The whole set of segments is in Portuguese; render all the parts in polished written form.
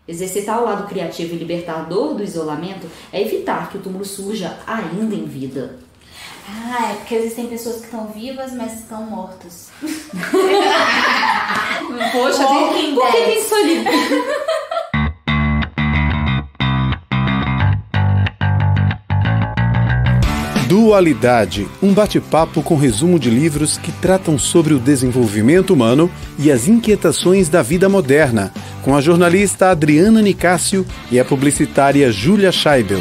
Exercitar o lado criativo e libertador do isolamento é evitar que o túmulo surja ainda em vida. Ah, é porque existem pessoas que estão vivas, mas estão mortas. Poxa, por que tem solidão? Dualidade, um bate-papo com resumo de livros que tratam sobre o desenvolvimento humano e as inquietações da vida moderna, com a jornalista Adriana Nicásio e a publicitária Júlia Scheibel.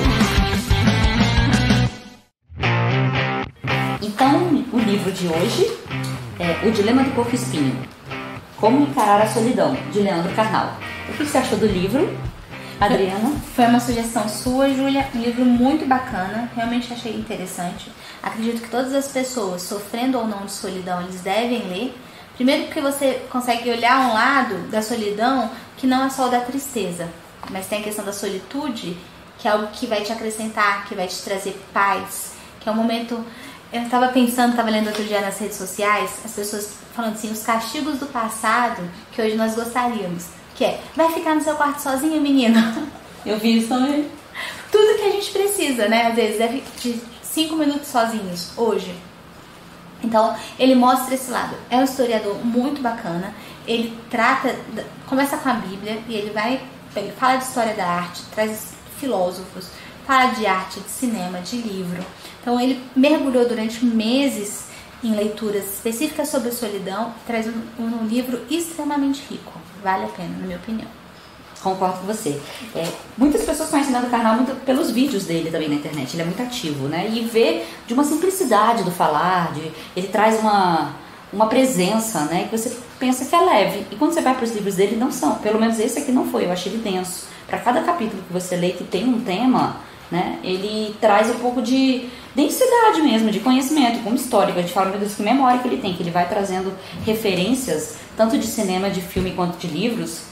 Então, o livro de hoje é O Dilema do Porco-Espinho. Como encarar a solidão, de Leandro Carnal. O que você achou do livro, Adriana? Foi uma sugestão sua, Júlia, um livro muito bacana, realmente achei interessante. Acredito que todas as pessoas, sofrendo ou não de solidão, eles devem ler. Primeiro porque você consegue olhar um lado da solidão que não é só o da tristeza, mas tem a questão da solitude, que é algo que vai te acrescentar, que vai te trazer paz, que é um momento... Eu estava pensando, estava lendo outro dia nas redes sociais, as pessoas falando assim, os castigos do passado que hoje nós gostaríamos. Que é, vai ficar no seu quarto sozinho, menino? Eu vi isso também. Tudo que a gente precisa, né? Às vezes, é de 5 minutos sozinhos, hoje. Então, ele mostra esse lado. É um historiador muito bacana. Ele começa com a Bíblia e ele fala de história da arte, traz filósofos, fala de arte, de cinema, de livro. Então, ele mergulhou durante meses em leituras específicas sobre solidão, traz um livro extremamente rico. Vale a pena, na minha opinião. Concordo com você. Muitas pessoas conhecem Leandro Carnal muito pelos vídeos dele também na internet. Ele é muito ativo, né? E vê de uma simplicidade do falar, ele traz uma presença, né? Que você pensa que é leve. E quando você vai para os livros dele, não são. Pelo menos esse aqui não foi, eu achei ele denso. Para cada capítulo que você lê que tem um tema, né? Ele traz um pouco de densidade mesmo, de conhecimento, como histórico. A gente fala, meu Deus, que memória que ele tem, que ele vai trazendo referências, tanto de cinema, de filme, quanto de livros,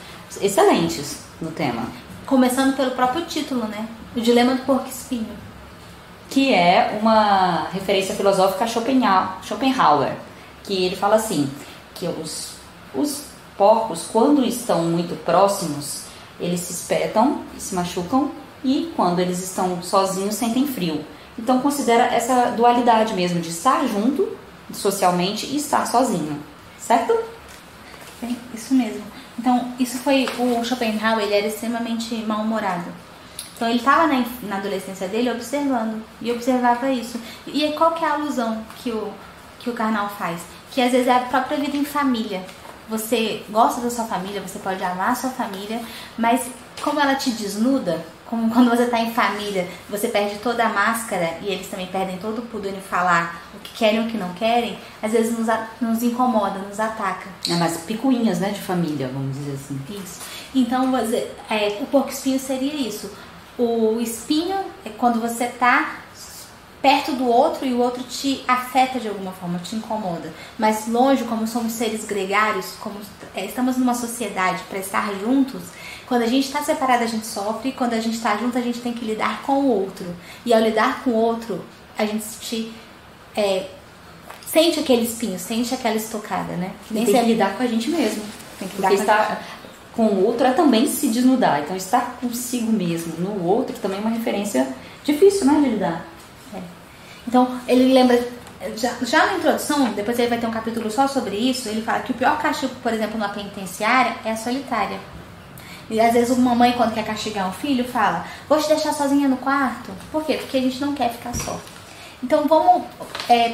excelentes no tema. Começando pelo próprio título, né? O Dilema do Porco-Espinho. Que é uma referência filosófica a Schopenhauer, que ele fala assim, que os porcos, quando estão muito próximos, eles se espetam e se machucam, e quando eles estão sozinhos, sentem frio. Então considera essa dualidade mesmo, de estar junto socialmente e estar sozinho, certo? Bem, isso mesmo. Então, isso foi o Schopenhauer, ele era extremamente mal-humorado. Então, ele estava na adolescência dele observando, e observava isso. E qual que é a alusão que o Carnal faz? Que às vezes é a própria vida em família. Você gosta da sua família, você pode amar a sua família, mas como ela te desnuda, como quando você está em família, você perde toda a máscara e eles também perdem todo o pudor em falar o que querem e o que não querem, às vezes nos incomoda, nos ataca. Mas picuinhas, né, de família, vamos dizer assim. Isso. Então, o porco-espinho seria isso. O espinho é quando você está perto do outro e o outro te afeta de alguma forma, te incomoda. Mas longe, como somos seres gregários, como estamos numa sociedade para estar juntos, quando a gente está separado a gente sofre, quando a gente está junto a gente tem que lidar com o outro. E ao lidar com o outro, a gente sente aquele espinho, sente aquela estocada, né? Tem que lidar com a gente mesmo. Tem que lidar estar com o outro é também se desnudar. Então estar consigo mesmo no outro também é uma referência difícil, né, de lidar. Então, ele lembra, já na introdução, depois ele vai ter um capítulo só sobre isso, ele fala que o pior castigo, por exemplo, na penitenciária é a solitária. E às vezes uma mãe, quando quer castigar um filho, fala, vou te deixar sozinha no quarto. Por quê? Porque a gente não quer ficar só. Então vamos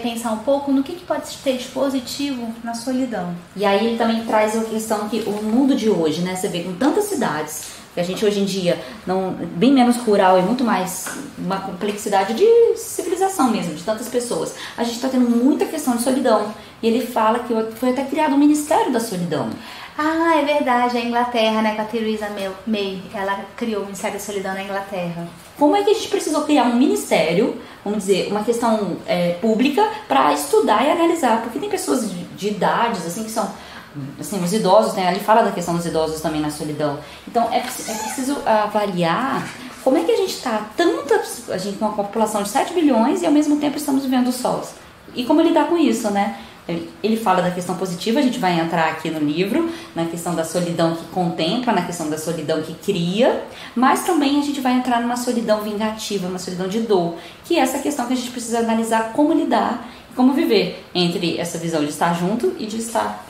pensar um pouco no que pode ter de positivo na solidão. E aí ele também traz a questão que o mundo de hoje, né, você vê com tantas cidades, que a gente hoje em dia, bem menos rural e muito mais uma complexidade de civilização mesmo, de tantas pessoas. A gente está tendo muita questão de solidão. E ele fala que foi até criado um Ministério da Solidão. Ah, é verdade, a Inglaterra, né, com a Theresa May, ela criou o Ministério da Solidão na Inglaterra. Como é que a gente precisou criar um ministério, vamos dizer, uma questão pública, para estudar e analisar? Porque tem pessoas de idades, assim, que são, assim, os idosos, né, ele fala da questão dos idosos também na solidão. Então, é preciso avaliar como é que a gente está, a gente com uma população de 7 bilhões e ao mesmo tempo estamos vivendo sós. E como lidar com isso, né? Ele fala da questão positiva, a gente vai entrar aqui no livro, na questão da solidão que contempla, na questão da solidão que cria, mas também a gente vai entrar numa solidão vingativa, uma solidão de dor, que é essa questão que a gente precisa analisar como lidar, como viver entre essa visão de estar junto e de estar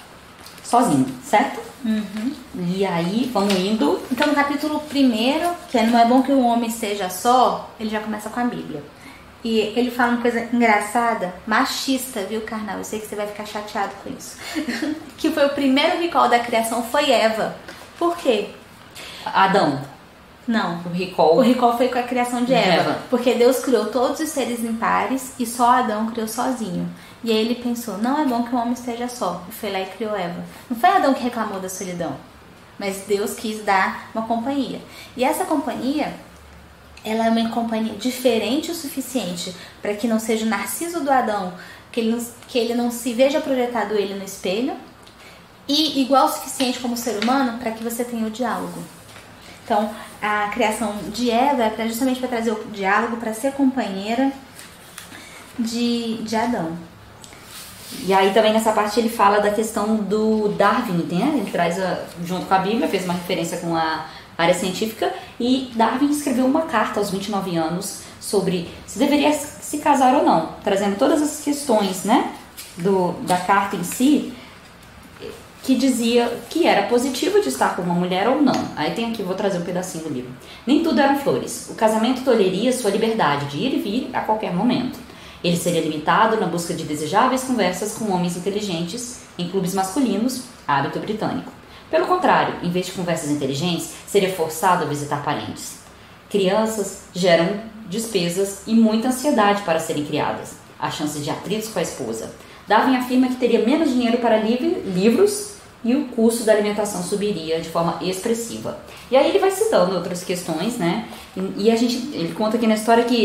sozinho, certo? Uhum. E aí, vamos indo. Então, no capítulo 1, que não é bom que o homem esteja só, ele já começa com a Bíblia. E ele fala uma coisa engraçada, machista, viu, carnal? Eu sei que você vai ficar chateado com isso. Que foi o primeiro recall da criação, foi Eva. Por quê? Adão. Não. O recall. O recall foi com a criação de Eva. Porque Deus criou todos os seres impares e só Adão criou sozinho. E aí ele pensou, não é bom que o homem esteja só. E foi lá e criou Eva. Não foi Adão que reclamou da solidão, mas Deus quis dar uma companhia. E essa companhia, ela é uma companhia diferente o suficiente para que não seja o narciso do Adão, que ele não se veja projetado ele no espelho, e igual o suficiente como ser humano para que você tenha o diálogo. Então, a criação de Eva é justamente para trazer o diálogo, para ser companheira de Adão. E aí também nessa parte ele fala da questão do Darwin, né? Ele traz, junto com a Bíblia, fez uma referência com a área científica, e Darwin escreveu uma carta aos 29 anos sobre se deveria se casar ou não, trazendo todas as questões, né, da carta em si, que dizia que era positivo de estar com uma mulher ou não. Aí tem aqui, vou trazer um pedacinho do livro. Nem tudo eram flores. O casamento tolheria sua liberdade de ir e vir a qualquer momento. Ele seria limitado na busca de desejáveis conversas com homens inteligentes em clubes masculinos, hábito britânico. Pelo contrário, em vez de conversas inteligentes, seria forçado a visitar parentes. Crianças geram despesas e muita ansiedade para serem criadas. Há chances de atritos com a esposa. Darwin afirma que teria menos dinheiro para livros e o custo da alimentação subiria de forma expressiva. E aí ele vai citando outras questões, né? E ele conta aqui na história que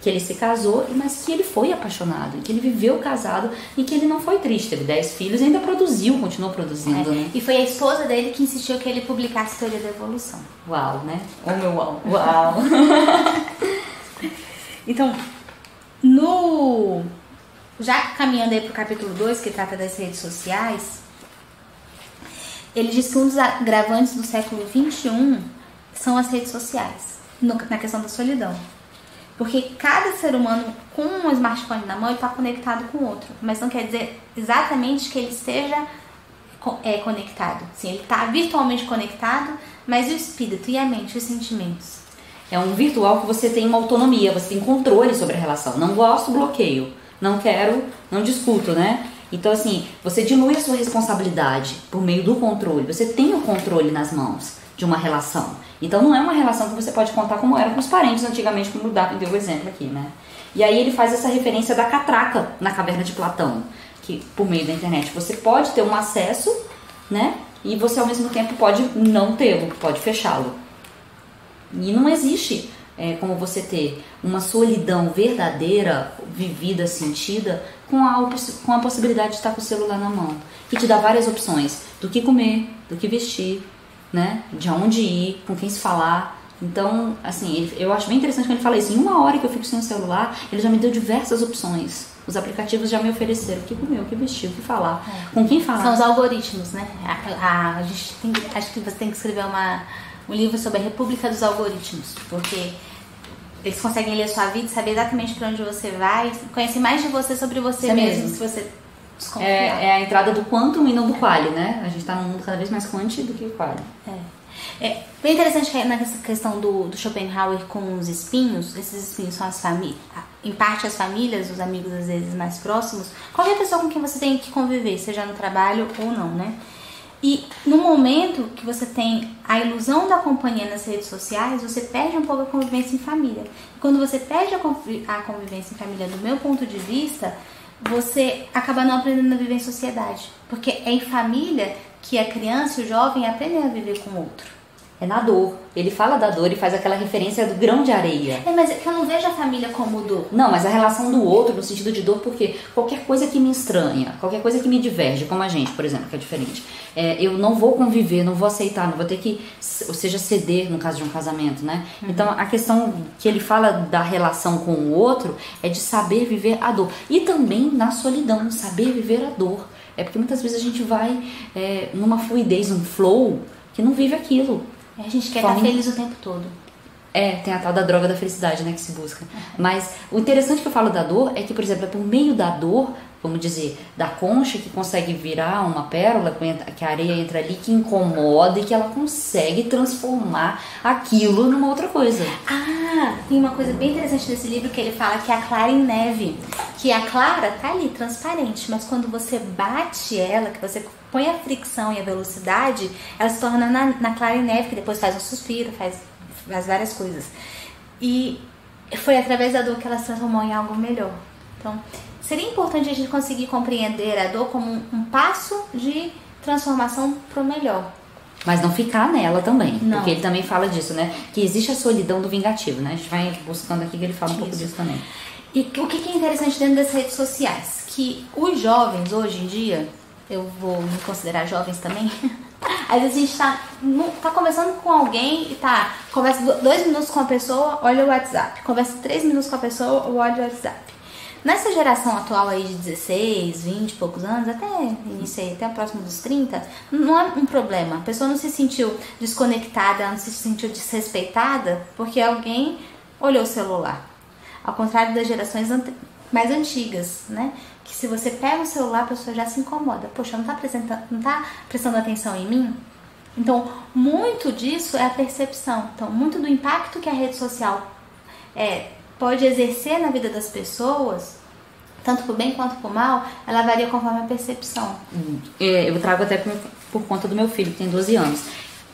ele se casou, mas que ele foi apaixonado, que ele viveu casado e que ele não foi triste. Teve 10 filhos e ainda continuou produzindo, né? E foi a esposa dele que insistiu que ele publicasse a Teoria da Evolução. Uau, né? Oh, meu uau. Uau. Então, já caminhando aí pro capítulo 2, que trata das redes sociais, ele diz que um dos agravantes do século XXI são as redes sociais, na questão da solidão. Porque cada ser humano com um smartphone na mão está conectado com o outro. Mas não quer dizer exatamente que ele esteja conectado. Sim, ele está virtualmente conectado, mas o espírito e a mente, os sentimentos. É um virtual que você tem uma autonomia, você tem controle sobre a relação. Não gosto, bloqueio. Não quero, não discuto, né? Então, assim, você dilui a sua responsabilidade por meio do controle. Você tem o controle nas mãos de uma relação. Então não é uma relação que você pode contar como era com os parentes antigamente, como o Darwin deu o exemplo aqui, né? E aí ele faz essa referência da catraca na caverna de Platão, que por meio da internet você pode ter um acesso, né? E você ao mesmo tempo pode não tê-lo, pode fechá-lo. E não existe como você ter uma solidão verdadeira, vivida, sentida, com a possibilidade de estar com o celular na mão, que te dá várias opções do que comer, do que vestir, né? De onde ir, com quem se falar. Então, assim, eu acho bem interessante quando ele fala isso. Em 1 hora que eu fico sem o celular, ele já me deu diversas opções. Os aplicativos já me ofereceram o que comer, o que vestir, o que falar, com quem falar. São os algoritmos, né? Acho que você tem que escrever um livro sobre a República dos Algoritmos, porque eles conseguem ler a sua vida, saber exatamente para onde você vai, conhecer mais de você sobre você mesmo, se você desconfiar. É a entrada do quantum e não do quali, né? A gente tá num mundo cada vez mais quanti do que quali. É bem interessante que nessa questão do Schopenhauer com os espinhos. Esses espinhos são as famílias, em parte as famílias, os amigos às vezes mais próximos, qualquer pessoa com quem você tem que conviver, seja no trabalho ou não, né? E no momento que você tem a ilusão da companhia nas redes sociais, você perde um pouco a convivência em família. E quando você perde a convivência em família, do meu ponto de vista, você acaba não aprendendo a viver em sociedade. Porque é em família que a criança e o jovem aprendem a viver com o outro. é na dor. Ele fala da dor e faz aquela referência do grão de areia. Mas eu não vejo a família como dor. Não, mas a relação do outro no sentido de dor, porque qualquer coisa que me estranha, qualquer coisa que me diverge, como a gente, por exemplo, que é diferente, eu não vou conviver, não vou aceitar, não vou ter que, ou seja, ceder no caso de um casamento, né? Então, a questão que ele fala da relação com o outro é de saber viver a dor. E também na solidão, saber viver a dor. É porque muitas vezes a gente vai numa fluidez, num flow, que não vive aquilo. A gente quer estar feliz o tempo todo. Tem a tal da droga da felicidade, né, que se busca. Mas o interessante que eu falo da dor é que, por exemplo, é por meio da dor, vamos dizer, da concha que consegue virar uma pérola, que a areia entra ali, que incomoda e que ela consegue transformar aquilo numa outra coisa. Tem uma coisa bem interessante desse livro que ele fala que é a clara em neve. Que a clara tá ali, transparente, mas quando você bate ela, que você põe a fricção e a velocidade, ela se torna na clara em neve, que depois faz um suspiro, faz várias coisas. E foi através da dor que ela se transformou em algo melhor. Então, seria importante a gente conseguir compreender a dor como um passo de transformação pro melhor. Mas não ficar nela também. Não. Porque ele também fala disso, né? Que existe a solidão do vingativo, né? A gente vai buscando aqui que ele fala um pouco disso também. E o que é interessante dentro das redes sociais? Que os jovens, hoje em dia, eu vou me considerar jovens também, às vezes a gente tá conversando com alguém e conversa 2 minutos com a pessoa, olha o WhatsApp. Conversa 3 minutos com a pessoa, olha o WhatsApp. Nessa geração atual aí de 16, 20 e poucos anos, até início aí, até próximo dos 30, não é um problema. A pessoa não se sentiu desconectada, não se sentiu desrespeitada porque alguém olhou o celular. Ao contrário das gerações mais antigas, né? Que se você pega o celular, a pessoa já se incomoda. Poxa, não tá prestando atenção em mim? Então, muito disso é a percepção. Então, muito do impacto que a rede social pode exercer na vida das pessoas, tanto por bem quanto por mal, ela varia conforme a percepção. Eu trago até por conta do meu filho, que tem 12 anos.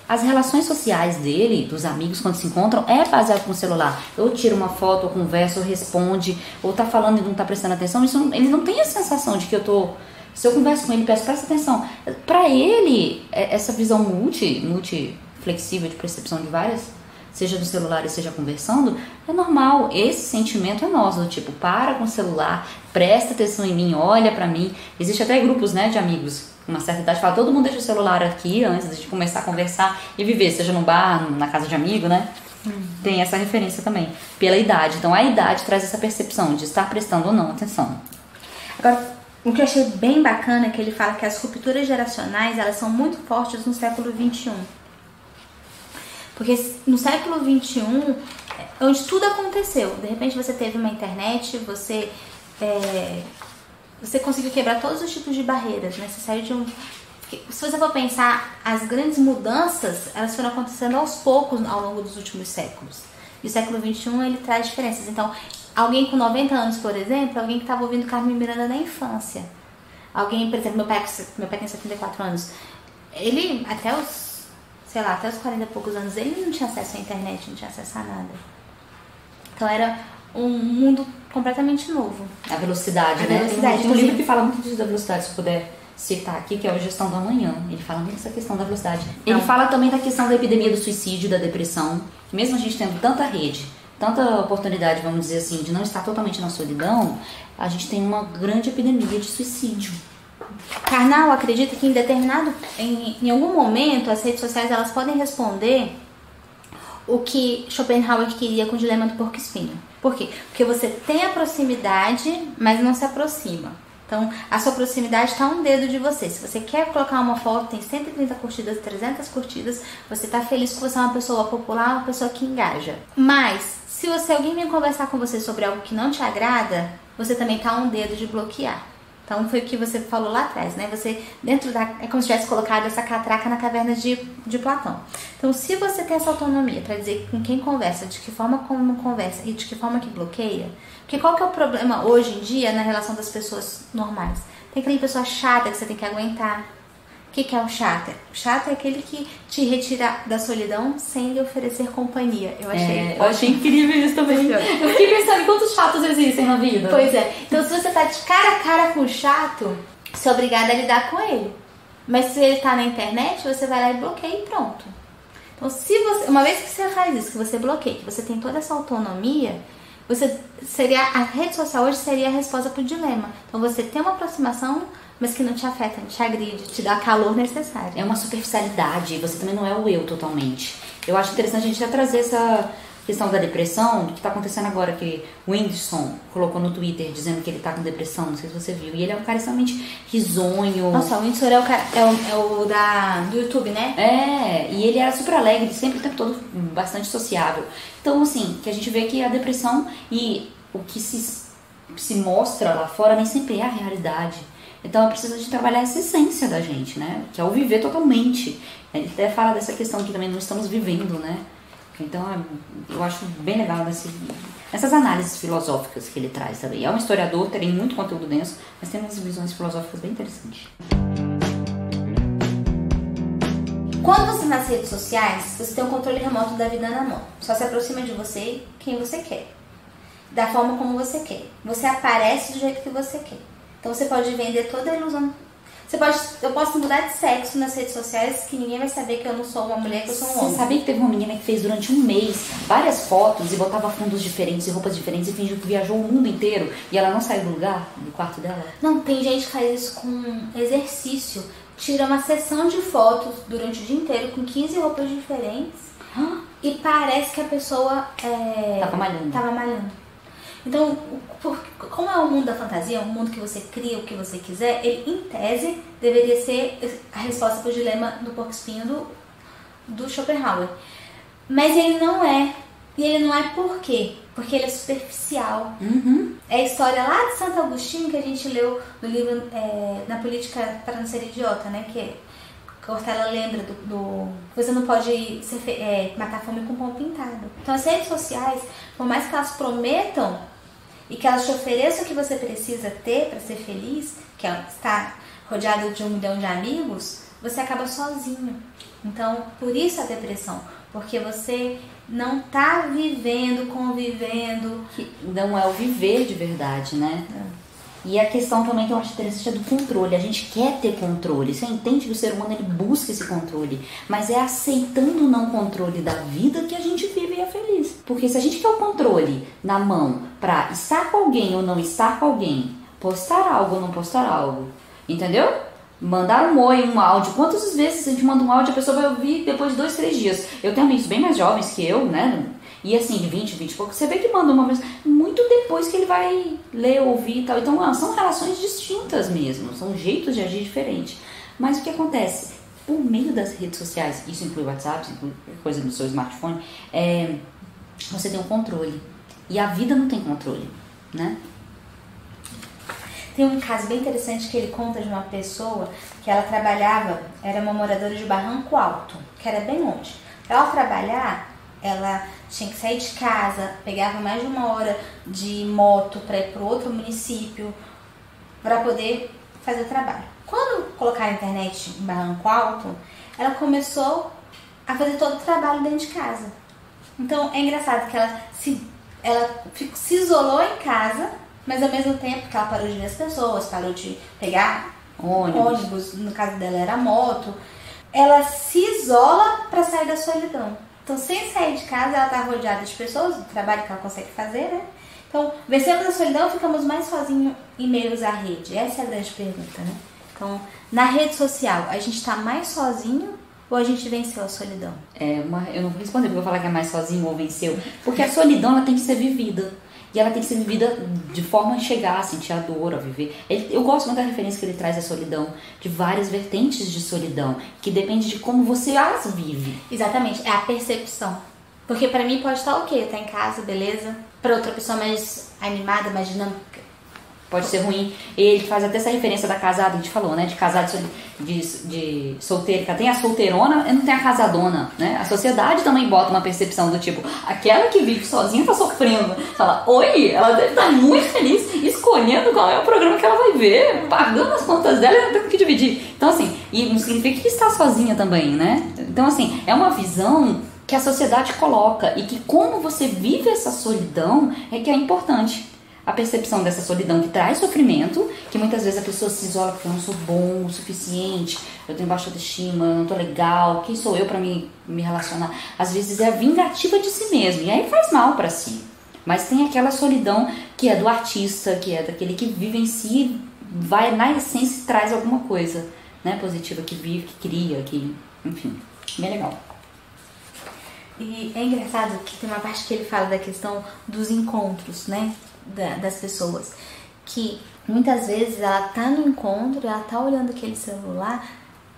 As relações sociais dele, dos amigos, quando se encontram, é baseado com o celular. Ou tira uma foto, ou conversa, ou responde, ou tá falando e não tá prestando atenção. Ele não tem a sensação de que se eu converso com ele, presta atenção. Pra ele, essa visão multiflexível de percepção de várias, seja do celular e seja conversando, é normal. Esse sentimento é nosso, do tipo, para com o celular, presta atenção em mim, olha pra mim. Existe até grupos, né, de amigos. Uma certa idade, fala, todo mundo deixa o celular aqui antes de começar a conversar e viver, seja no bar, na casa de amigo, né? Tem essa referência também, pela idade. Então, a idade traz essa percepção de estar prestando ou não atenção. Agora, o que eu achei bem bacana é que ele fala que as rupturas geracionais, elas são muito fortes no século XXI. Porque no século XXI, onde tudo aconteceu, de repente você teve uma internet, você conseguiu quebrar todos os tipos de barreiras, né? Você saiu de se você for pensar, as grandes mudanças, elas foram acontecendo aos poucos ao longo dos últimos séculos. E o século XXI, ele traz diferenças. Então, alguém com 90 anos, por exemplo, alguém que estava ouvindo Carmen Miranda na infância. Alguém, por exemplo, meu pai tem 74 anos. Ele, até os 40 e poucos anos, ele não tinha acesso à internet, não tinha acesso a nada. Então, era um mundo completamente novo. A velocidade, né? Tem um livro que fala muito disso da velocidade, se eu puder citar aqui, que é o Gestão do Amanhã. Ele fala muito dessa questão da velocidade. Ele fala também da questão da epidemia do suicídio, da depressão. Que mesmo a gente tendo tanta rede, tanta oportunidade, vamos dizer assim, de não estar totalmente na solidão, a gente tem uma grande epidemia de suicídio. Karnal acredita que em algum momento as redes sociais elas podem responder o que Schopenhauer queria com o dilema do porco-espinho. Por quê? Porque você tem a proximidade, mas não se aproxima. Então, a sua proximidade está a um dedo de você. Se você quer colocar uma foto, tem 130 curtidas, 300 curtidas, você está feliz que você é uma pessoa popular, uma pessoa que engaja. Mas, se alguém vem conversar com você sobre algo que não te agrada, você também está a um dedo de bloquear. Então, foi o que você falou lá atrás, né? Você, é como se tivesse colocado essa catraca na caverna de Platão. Então, se você tem essa autonomia para dizer com quem conversa, de que forma como conversa e de que forma que bloqueia, porque qual que é o problema hoje em dia na relação das pessoas normais? Tem aquela pessoa chata que você tem que aguentar. O que é o chato? O chato é aquele que te retira da solidão sem lhe oferecer companhia. Eu achei incrível isso também. Eu fiquei pensando em quantos chatos existem na vida. Pois é. Então, se você tá de cara a cara com o chato, você é obrigada a lidar com ele. Mas se ele tá na internet, você vai lá e bloqueia e pronto. Então, uma vez que você faz isso, que você bloqueia, que você tem toda essa autonomia, a rede social hoje seria a resposta para o dilema. Então, você tem uma aproximação, mas que não te afeta, não te agride, te dá calor necessário. É uma superficialidade, você também não é o eu totalmente. Eu acho interessante a gente já trazer essa questão da depressão, do que está acontecendo agora, que o Whindersson colocou no Twitter dizendo que ele tá com depressão, não sei se você viu, e ele é um cara extremamente risonho. Nossa, o Whindersson é o do YouTube, né? É, e ele era super alegre, sempre o tempo todo bastante sociável. Então, assim, que a gente vê que a depressão e o que se mostra lá fora nem sempre é a realidade. Então é preciso de trabalhar essa essência da gente, né? Que é o viver totalmente. Ele até fala dessa questão que também não estamos vivendo, né? Então eu acho bem legal essas análises filosóficas que ele traz também. É um historiador, tem muito conteúdo denso, mas tem umas visões filosóficas bem interessantes. Quando você nas redes sociais, você tem um controle remoto da vida na mão. Só se aproxima de você quem você quer. Da forma como você quer. Você aparece do jeito que você quer. Então você pode vender toda a ilusão. Eu posso mudar de sexo nas redes sociais que ninguém vai saber que eu não sou uma mulher, que eu sou um homem. Você sabia que teve uma menina que fez durante um mês várias fotos e botava fundos diferentes e roupas diferentes e fingiu que viajou o mundo inteiro e ela não saiu do lugar, do quarto dela? Não, tem gente que faz isso com exercício. Tira uma sessão de fotos durante o dia inteiro com 15 roupas diferentes e parece que a pessoa Tava malhando. Então, como é o mundo da fantasia, um mundo que você cria o que você quiser, ele, em tese, deveria ser a resposta para o dilema do porco-espinho do Schopenhauer. Mas ele não é. E ele não é por quê? Porque ele é superficial. Uhum. É a história lá de Santo Agostinho que a gente leu no livro Na Política para Não Ser Idiota, né? Que Cortella lembra do você não pode matar a fome com pão pintado. Então as redes sociais, por mais que elas prometam e que elas te ofereçam o que você precisa ter para ser feliz, que é estar rodeado de 1 milhão de amigos, você acaba sozinho. Então, por isso a depressão, porque você não está vivendo, convivendo. Não é o viver de verdade, né? E a questão também que eu acho interessante é do controle. A gente quer ter controle. Você entende que o ser humano ele busca esse controle. Mas é aceitando o não controle da vida que a gente vive e é feliz. Porque se a gente quer o controle na mão pra estar com alguém ou não estar com alguém, postar algo ou não postar algo, entendeu? Mandar um oi, um áudio. Quantas vezes a gente manda um áudio e a pessoa vai ouvir depois de 2, 3 dias? Eu tenho amigos bem mais jovens que eu, né? E assim, de 20 e pouco, você vê que manda uma vez muito depois que ele vai ler, ouvir e tal. Então, são relações distintas mesmo, são jeitos de agir diferentes. Mas o que acontece? Por meio das redes sociais, isso inclui o WhatsApp, isso inclui coisa no seu smartphone, você tem um controle. E a vida não tem controle, né? Tem um caso bem interessante que ele conta de uma pessoa que ela trabalhava, era uma moradora de Barranco Alto, que era bem longe. Para ela trabalhar, ela tinha que sair de casa, pegava mais de 1 hora de moto para ir para outro município para poder fazer o trabalho. Quando colocaram a internet em Barranco Alto, ela começou a fazer todo o trabalho dentro de casa. Então é engraçado que ela se isolou em casa, mas ao mesmo tempo que ela parou de ver as pessoas, parou de pegar ônibus, no caso dela era moto, ela se isola para sair da solidão. Então, sem sair de casa, ela está rodeada de pessoas, do trabalho que ela consegue fazer, né? Então, vencemos a solidão, ficamos mais sozinhos em meio à rede? Essa é a grande pergunta, né? Então, na rede social, a gente está mais sozinho ou a gente venceu a solidão? Eu não vou responder porque eu vou falar que é mais sozinho ou venceu. Porque a solidão, ela tem que ser vivida. E ela tem que ser vivida de forma a chegar, a sentir a dor, a viver. Eu gosto muito da referência que ele traz à solidão, de várias vertentes de solidão, que depende de como você as vive. Exatamente, é a percepção. Porque pra mim pode estar ok, tá em casa, beleza. Pra outra pessoa mais animada, mais dinâmica, pode ser ruim. Ele faz até essa referência da casada, a gente falou, né? De casada, de solteira. Tem a solteirona e não tem a casadona, né? A sociedade também bota uma percepção do tipo, aquela que vive sozinha tá sofrendo. Fala, oi, ela deve estar muito feliz escolhendo qual é o programa que ela vai ver, pagando as contas dela e ela tem que dividir. Então, assim, e não significa que está sozinha também, né? Então, assim, é uma visão que a sociedade coloca e que como você vive essa solidão é que é importante. a percepção dessa solidão que traz sofrimento, que muitas vezes a pessoa se isola porque eu não sou bom o suficiente, eu tenho baixa autoestima, eu não tô legal, quem sou eu pra me relacionar? Às vezes é a vingativa de si mesmo, e aí faz mal pra si. Mas tem aquela solidão que é do artista, que é daquele que vive em si, vai na essência e traz alguma coisa, né, positiva, que vive, que cria, que, enfim, bem legal. E é engraçado que tem uma parte que ele fala da questão dos encontros, né, das pessoas, que muitas vezes ela tá no encontro, ela tá olhando aquele celular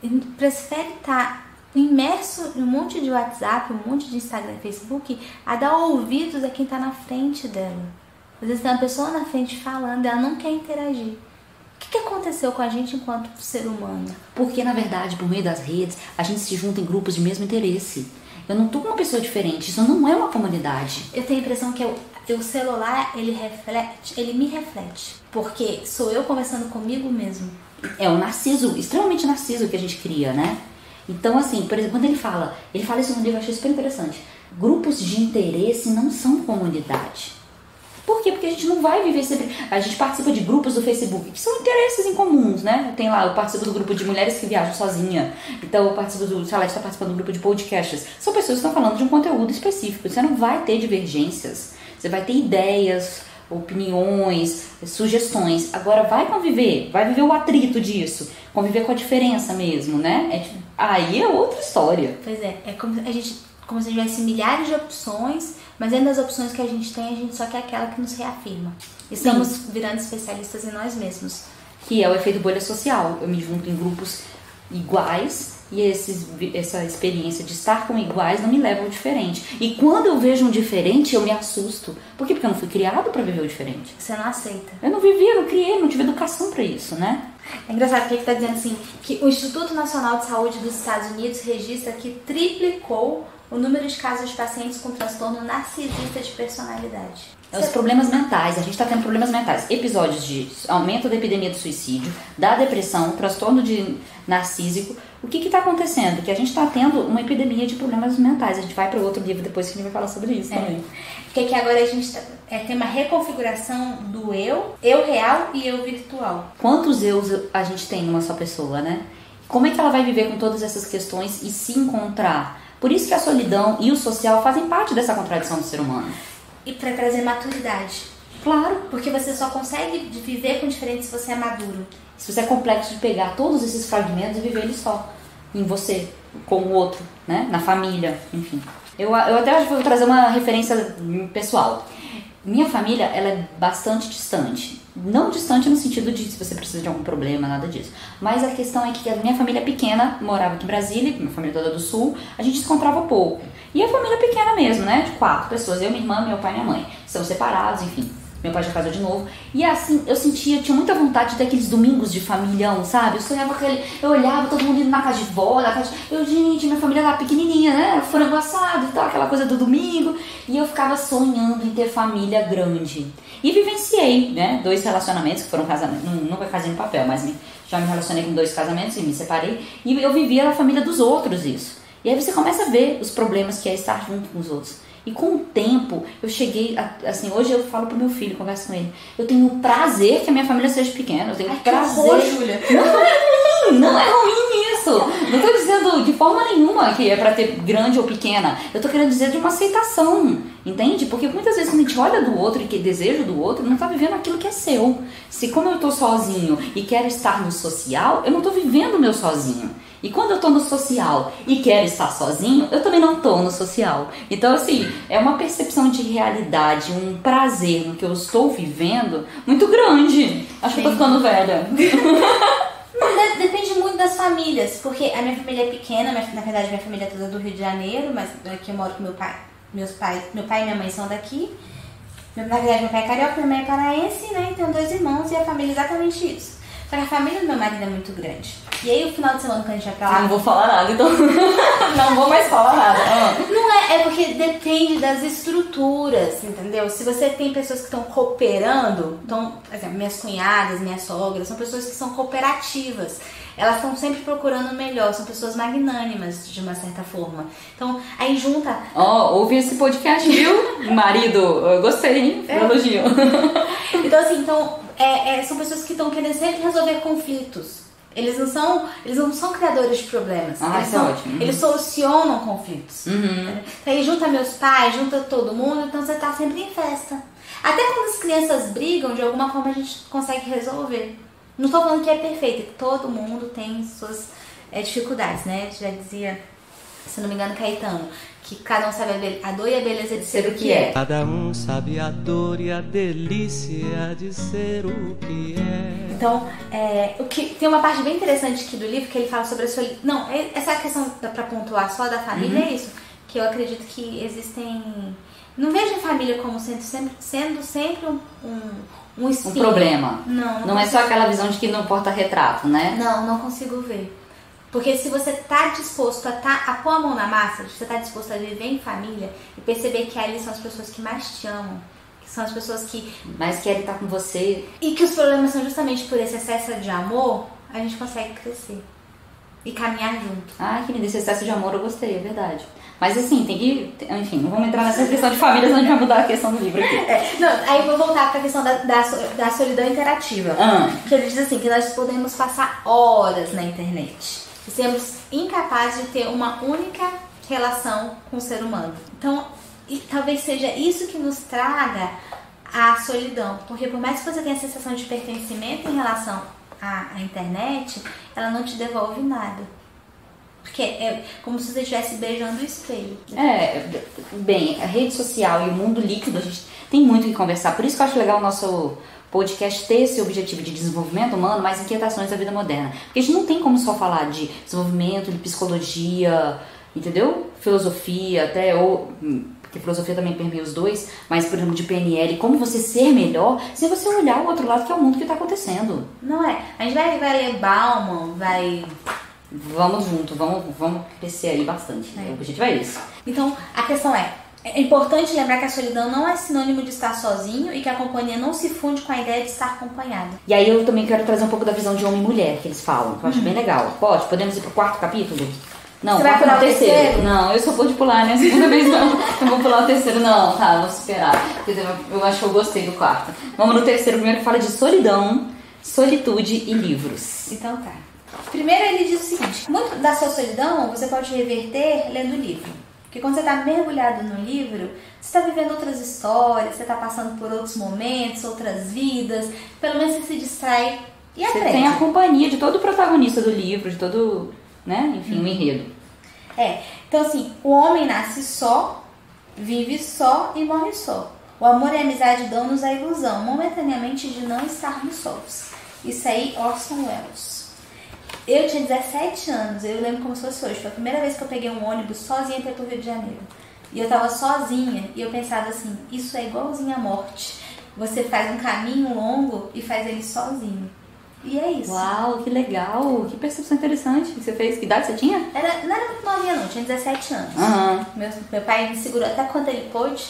e prefere estar imerso em um monte de WhatsApp, um monte de Instagram, Facebook, a dar ouvidos a quem tá na frente dela. Às vezes tem uma pessoa na frente falando, ela não quer interagir. O que aconteceu com a gente enquanto ser humano? Porque, na verdade, por meio das redes, a gente se junta em grupos de mesmo interesse. Eu não tô com uma pessoa diferente, isso não é uma comunidade. Eu tenho a impressão que o celular, ele me reflete. Porque sou eu conversando comigo mesmo. É o narciso, extremamente narciso que a gente cria, né? Então, assim, por exemplo, quando ele fala isso no livro, eu achei super interessante. Grupos de interesse não são comunidade. Por quê? Porque a gente não vai viver sempre... A gente participa de grupos do Facebook, que são interesses em comuns, né? Tem lá, eu participo do grupo de mulheres que viajam sozinha. Então, eu participo do... Sei lá, está participando do grupo de podcasts. São pessoas que estão falando de um conteúdo específico. Você não vai ter divergências. Você vai ter ideias, opiniões, sugestões. Agora, vai viver o atrito disso. Conviver com a diferença mesmo, né? Aí é outra história. Pois é como se tivesse milhares de opções, mas dentro das opções que a gente tem, a gente só quer aquela que nos reafirma. Estamos virando especialistas em nós mesmos. Que é o efeito bolha social. Eu me junto em grupos iguais e essa experiência de estar com iguais não me leva ao diferente. E quando eu vejo um diferente, eu me assusto. Por quê? Porque eu não fui criado para viver o diferente. Você não aceita. Eu não vivi, eu não criei, não tive educação para isso, né? É engraçado porque ele está dizendo assim, que o Instituto Nacional de Saúde dos Estados Unidos registra que triplicou o número de casos de pacientes com transtorno narcisista de personalidade. Os problemas mentais, a gente está tendo problemas mentais, episódios de aumento da epidemia do suicídio, da depressão, transtorno narcísico. O que está acontecendo? Que a gente está tendo uma epidemia de problemas mentais. A gente vai para outro livro depois que a gente vai falar sobre isso também. Porque aqui agora a gente tem uma reconfiguração do eu real e eu virtual. Quantos eus a gente tem numa só pessoa, né? Como é que ela vai viver com todas essas questões e se encontrar? Por isso que a solidão e o social fazem parte dessa contradição do ser humano. E para trazer maturidade. Claro. Porque você só consegue viver com diferente se você é maduro. Se você é complexo de pegar todos esses fragmentos e viver eles só. Em você, com o outro, né? Na família, enfim. Eu até vou trazer uma referência pessoal. Minha família, ela é bastante distante. Não distante no sentido de se você precisa de algum problema, nada disso. Mas a questão é que a minha família pequena morava aqui em Brasília, minha família toda do Sul, a gente se encontrava pouco. E a família pequena mesmo, né? De 4 pessoas, eu, minha irmã, meu pai e minha mãe. São separados, enfim. Meu pai já casou de novo. E assim, eu tinha muita vontade de ter aqueles domingos de familhão, sabe? Eu sonhava com eu olhava todo mundo indo na casa de vó, gente, minha família era pequenininha, né? Frango assado e tal, aquela coisa do domingo. E eu ficava sonhando em ter família grande. E vivenciei, né? 2 relacionamentos que foram casamentos. Nunca casei no papel, mas já me relacionei com 2 casamentos e me separei. E eu vivia na família dos outros isso. E aí você começa a ver os problemas que é estar junto com os outros. E com o tempo, eu cheguei, assim, hoje eu falo pro meu filho, converso com ele, eu tenho o prazer que a minha família seja pequena, eu tenho prazer. Que horror, Júlia. Não é ruim isso. Não tô dizendo de forma nenhuma que é pra ter grande ou pequena. Eu tô querendo dizer de uma aceitação, entende? Porque muitas vezes quando a gente olha do outro e que deseja do outro, não tá vivendo aquilo que é seu. Se como eu tô sozinho e quero estar no social, eu não tô vivendo o meu sozinho. E quando eu tô no social e quero estar sozinho, eu também não tô no social. Então, assim, é uma percepção de realidade, um prazer no que eu estou vivendo muito grande. Acho que eu tô ficando velha. Depende muito das famílias, porque a minha família é pequena, mas na verdade minha família é toda do Rio de Janeiro, mas aqui eu moro com meu pai e minha mãe são daqui. Na verdade meu pai é carioca, minha mãe é paraense, né? Tenho 2 irmãos e a família é exatamente isso. Só que a família do meu marido é muito grande. E aí o final de semana que a gente vai pra lá... Não vou falar nada, então... Não vou mais falar nada. é porque depende das estruturas, entendeu? Se você tem pessoas que estão cooperando, então, por exemplo, minhas cunhadas, minhas sogras, são pessoas que são cooperativas. Elas estão sempre procurando o melhor, são pessoas magnânimas, de uma certa forma. Então, aí junta... Ouve esse podcast, viu? Marido, eu gostei, hein? Elogio. Então, assim, são pessoas que estão querendo sempre resolver conflitos. Eles não são criadores de problemas. Eles solucionam conflitos. Então, aí junta meus pais, junta todo mundo, então você tá sempre em festa. Até quando as crianças brigam, de alguma forma a gente consegue resolver. Não estou falando que é perfeito, que todo mundo tem suas dificuldades, né? Já dizia, se não me engano, Caetano, que cada um sabe a dor e a beleza de ser o que é. Cada um sabe a dor e a delícia de ser o que é. Então, tem uma parte bem interessante aqui do livro que ele fala sobre a solidão. Não, essa questão para pontuar só da família é isso, que eu acredito que existem... Não vejo a família como sendo sempre um espinho. Um problema. Não é só aquela visão de que não importa retrato, né? Não consigo ver. Porque se você tá disposto a pôr a mão na massa, se você tá disposto a viver em família e perceber que ali são as pessoas que mais te amam, que são as pessoas que mais querem estar com você, e que os problemas são justamente por esse excesso de amor, a gente consegue crescer e caminhar junto. Ah, que lindo, esse excesso de amor eu gostei, é verdade. Mas assim, tem que... Enfim, não vamos entrar nessa questão de família, senão a gente vai mudar a questão do livro aqui. Aí eu vou voltar para a questão da solidão interativa. Que ele diz assim, que nós podemos passar horas na internet e sermos incapazes de ter uma única relação com o ser humano. Então, talvez seja isso que nos traga a solidão. Porque por mais que você tenha a sensação de pertencimento em relação à internet, ela não te devolve nada. Porque é como se você estivesse beijando o espelho. Bem, a rede social e o mundo líquido, a gente tem muito o que conversar. Por isso que eu acho legal o nosso podcast ter esse objetivo de desenvolvimento humano, mais inquietações da vida moderna. Porque a gente não tem como só falar de desenvolvimento, de psicologia, entendeu? Filosofia, porque filosofia também permeia os dois, mas, por exemplo, de PNL, como você ser melhor, se você olhar o outro lado, que é o mundo que está acontecendo. Não é? A gente vai ler Bauman, Vamos junto, vamos crescer aí bastante. O objetivo é isso. Então, a questão é importante lembrar que a solidão não é sinônimo de estar sozinho e que a companhia não se funde com a ideia de estar acompanhado. E aí eu também quero trazer um pouco da visão de homem e mulher que eles falam, que eu acho bem legal. Podemos ir pro 4º capítulo? Não, você vai pular o terceiro? Não, eu só vou de pular, né? A segunda vez não. Não vou pular o terceiro, não. Tá, vou esperar. Eu acho que eu gostei do 4º. Vamos no terceiro, primeiro que fala de solidão, solitude e livros. Então tá. Primeiro ele diz o seguinte: muito da sua solidão você pode reverter lendo o livro. Porque quando você está mergulhado no livro, você está vivendo outras histórias, você está passando por outros momentos, outras vidas. Pelo menos você se distrai e aprende. Você tem a companhia de todo o protagonista do livro, de todo, né? Enfim, o enredo. Então assim, o homem nasce só, vive só e morre só. O amor e a amizade dão-nos a ilusão, momentaneamente, de não estarmos sós. Isso aí, Orson Welles. Eu tinha 17 anos, eu lembro como se fosse hoje. Foi a primeira vez que eu peguei um ônibus sozinha para ir pro Rio de Janeiro. E eu tava sozinha e eu pensava assim, isso é igualzinho à morte. Você faz um caminho longo e faz ele sozinho. E é isso. Uau, que legal, que percepção interessante que você fez. Que idade você tinha? Não era muito novinha não, tinha 17 anos. Meu pai me segurou até quanto ele pôde.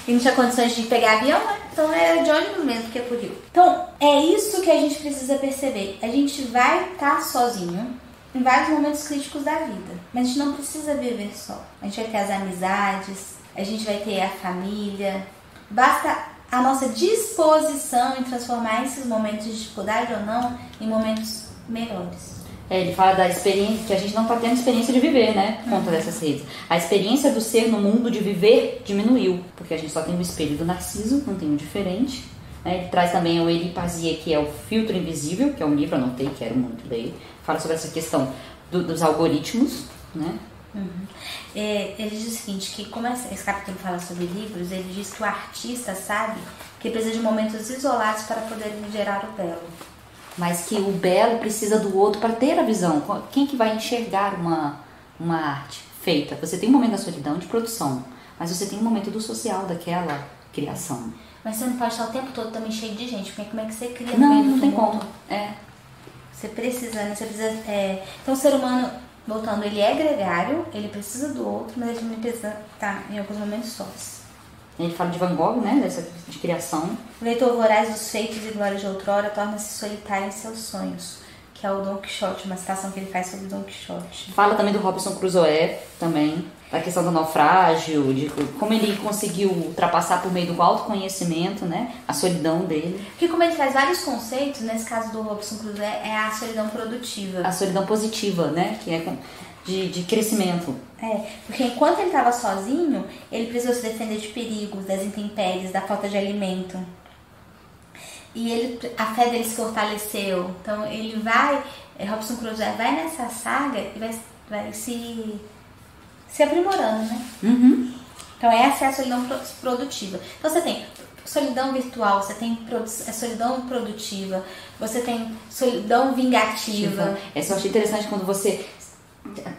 E não tinha condições de pegar avião, né? Então era de ônibus mesmo, porque podia. Então, é isso que a gente precisa perceber. A gente vai estar sozinho em vários momentos críticos da vida. Mas a gente não precisa viver só. A gente vai ter as amizades, a gente vai ter a família. Basta a nossa disposição em transformar esses momentos de dificuldade ou não em momentos melhores. Ele fala da experiência, que a gente não está tendo experiência de viver, né? Por conta dessas redes. A experiência do ser no mundo de viver diminuiu, porque a gente só tem o espelho do Narciso, não tem o diferente. Ele traz também o Elipasia, que é o filtro invisível, que é um livro, anotei, quero muito ler. Fala sobre essa questão dos algoritmos, né? Ele diz o seguinte, que como esse capítulo fala sobre livros, ele diz que o artista sabe que precisa de momentos isolados para poder gerar o belo. Mas que o belo precisa do outro para ter a visão. Quem que vai enxergar uma arte feita? Você tem um momento da solidão, de produção, mas você tem um momento do social, daquela criação. Mas você não pode estar o tempo todo também cheio de gente, porque como é que você cria? Não tem como. Você precisa, né? Você precisa, então o ser humano, Voltando, ele é gregário, ele precisa do outro, mas ele também precisa estar em alguns momentos sós. Ele fala de Van Gogh, né? De criação. O leitor voraz dos feitos e glórias de outrora torna-se solitário em seus sonhos, que é o Don Quixote, uma citação que ele faz sobre Don Quixote. Fala também do Robinson Crusoe, também, da questão do naufrágio, de como ele conseguiu ultrapassar por meio do autoconhecimento, né? A solidão dele. Porque como ele traz vários conceitos, nesse caso do Robinson Crusoe, é a solidão produtiva. A solidão positiva, né? Que é de crescimento. Porque enquanto ele estava sozinho, ele precisou se defender de perigos, das intempéries, da falta de alimento. E a fé dele se fortaleceu. Então ele Robinson Crusoe vai nessa saga e vai se aprimorando, né? Uhum. Então essa é a solidão produtiva. Então você tem solidão virtual, você tem solidão produtiva, você tem solidão vingativa. Essa eu achei interessante quando você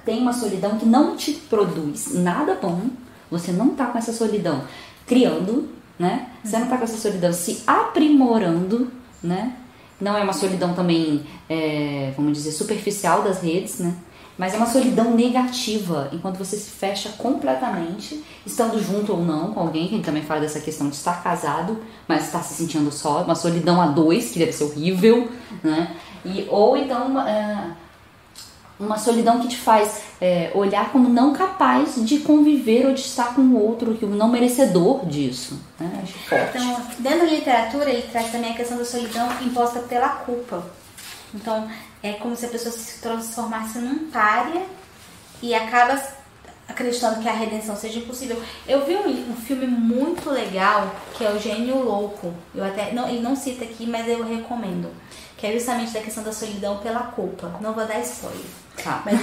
tem uma solidão que não te produz nada bom, você não tá com essa solidão criando, né? Você não tá com essa solidão se aprimorando, né? Não é uma solidão também, vamos dizer, superficial das redes, né? Mas é uma solidão negativa, enquanto você se fecha completamente, estando junto ou não com alguém, que a gente também fala dessa questão de estar casado, mas estar se sentindo só, uma solidão a dois, que deve ser horrível, né? Ou então uma solidão que te faz olhar como não capaz de conviver ou de estar com o outro, que não merecedor disso, né? Acho forte. Então, dentro da literatura, ele traz também a questão da solidão imposta pela culpa. Então, é como se a pessoa se transformasse num pária e acaba acreditando que a redenção seja impossível. Eu vi um filme muito legal, que é O Gênio Louco. Ele não cita aqui, mas eu recomendo. Que é justamente da questão da solidão pela culpa. Não vou dar spoiler. Tá. Mas